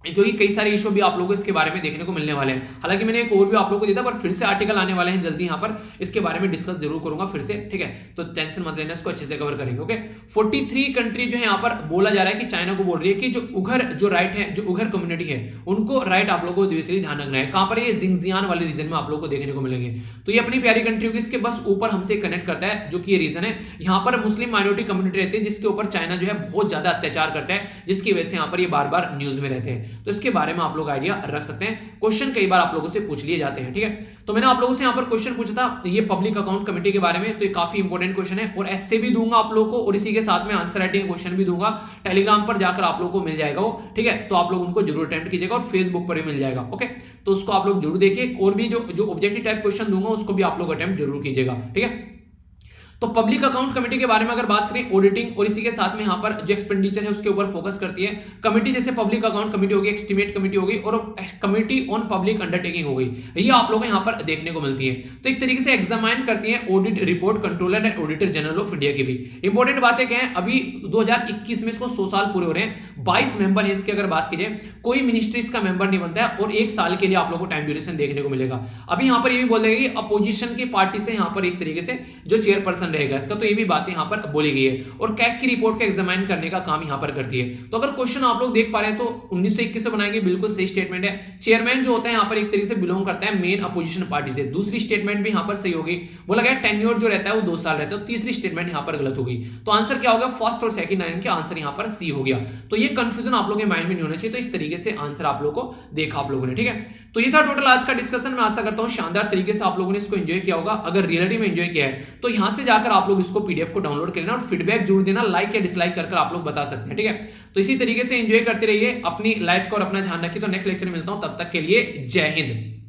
क्योंकि कई सारे इशू भी आप लोगों को इसके बारे में देखने को मिलने वाले हैं। हालांकि मैंने एक और भी आप लोगों को दिया था, पर फिर से आर्टिकल आने वाले हैं जल्दी, यहाँ पर इसके बारे में डिस्कस जरूर करूंगा फिर से, ठीक है। तो टेंशन मत लेना, इसको अच्छे से कवर करेंगे, ओके। 43 कंट्री जो है यहाँ पर बोला जा रहा है कि चाइना को बोल रही है कि जो उघर राइट है, जो उघर कम्युनिटी है, उनको राइट आप लोगों को बेसिकली ध्यान रखना है। कहां पर? ये जिंगजियान वाले रीजन में आप लोगों को देखने को मिलेंगे। तो ये अपनी प्यारी कंट्री होगी, इसके बस ऊपर हमसे कनेक्ट करता है, जो कि ये रीजन है। यहाँ पर मुस्लिम माइनॉरिटी कम्युनिटी रहती है, जिसके ऊपर चाइना जो है बहुत ज्यादा अत्याचार करता है, जिसकी वजह से यहाँ पर ये बार बार न्यूज में रहते हैं। तो इसके बारे में आप लोग आइडिया रख सकते हैं। क्वेश्चन कई बार आप लोगों से पूछ लिए जाते हैं, ठीक है। तो मैंने आप लोगों से यहाँ पर क्वेश्चन पूछा था ये पब्लिक अकाउंट कमेटी के बारे में, तो ये काफी इंपॉर्टेंट क्वेश्चन है और ऐसे भी दूंगा आप लोगों को और इसी के साथ में आंसर राइटिंग क्वेश्चन भी दूंगा। टेलीग्राम पर जाकर आप लोगों को मिल जाएगा वो, ठीक है। तो आप लोग उनको जरूर अटेम्प्ट कीजिएगा और फेसबुक पर भी मिल जाएगा, ओके। तो उसको आप लोग जरूर देखिए और भी जो ऑब्जेक्टिव टाइप क्वेश्चन दूंगा उसको भी आप लोग अटेम्प्ट जरूर कीजिएगा, ठीक है। तो पब्लिक अकाउंट कमेटी के बारे में अगर बात करें, ऑडिटिंग और इसी के साथ में यहाँ पर जो एक्सपेंडिचर है उसके ऊपर फोकस करती है कमेटी। जैसे पब्लिक अकाउंट कमेटी होगी, एस्टिमेट कमेटी होगी और कमेटी ऑन पब्लिक अंडरटेकिंग हो गई, ये आप लोगों को यहाँ पर देखने को मिलती है। तो एक तरीके से एग्जामाइन करती है audit report controller and auditor general of India की भी। इंपॉर्टेंट बातें क्या है, अभी 2021 में इसको 100 साल पूरे हो रहे हैं, 22 मेंबर है इसके अगर बात कीजिए, कोई मिनिस्ट्री इसका मेंबर नहीं बनता है और 1 साल के लिए आप लोगों को टाइम ड्यूरेशन देखने को मिलेगा। अभी यहाँ पर ये भी बोल देंगे कि अपोजिशन की पार्टी से यहाँ पर एक तरीके से जो चेयरपर्सन रहेगा इसका, तो ये भी बातें यहां पर बोली गई है और कैग की रिपोर्ट का एग्जामिन करने का काम यहां पर करती है। तो अगर क्वेश्चन आप लोग देख पा रहे हैं तो 1921 में बनाएंगे, बिल्कुल सही स्टेटमेंट है। चेयरमैन जो होता है यहां पर एक तरीके से बिलोंग करता है मेन अपोजिशन पार्टी से, दूसरी स्टेटमेंट भी यहां पर सही होगी। बोला गया टेन्योर जो रहता है वो 2 साल रहता है, तो तीसरी स्टेटमेंट यहां पर गलत होगी। तो आंसर क्या होगा, फर्स्ट और सेकंड लाइन के आंसर यहां पर सी हो गया। तो ये कंफ्यूजन आप लोगों के माइंड में नहीं होना चाहिए। तो इस तरीके से आंसर आप लोगों को देखा आप लोगों ने, ठीक है। तो ये था टोटल आज का डिस्कशन। मैं आशा करता हूं शानदार तरीके से आप लोगों ने इसको एंजॉय किया होगा। अगर रियलिटी में एंजॉय किया है तो यहां से जाकर आप लोग इसको पीडीएफ को डाउनलोड कर लेना और फीडबैक जरूर देना, लाइक या डिसलाइक कर आप लोग बता सकते हैं, ठीक है। तो इसी तरीके से एंजॉय करते रहिए, अपनी लाइफ को और अपना ध्यान रखिए। तो नेक्स्ट लेक्चर में मिलता हूं, तब तक के लिए जय हिंद।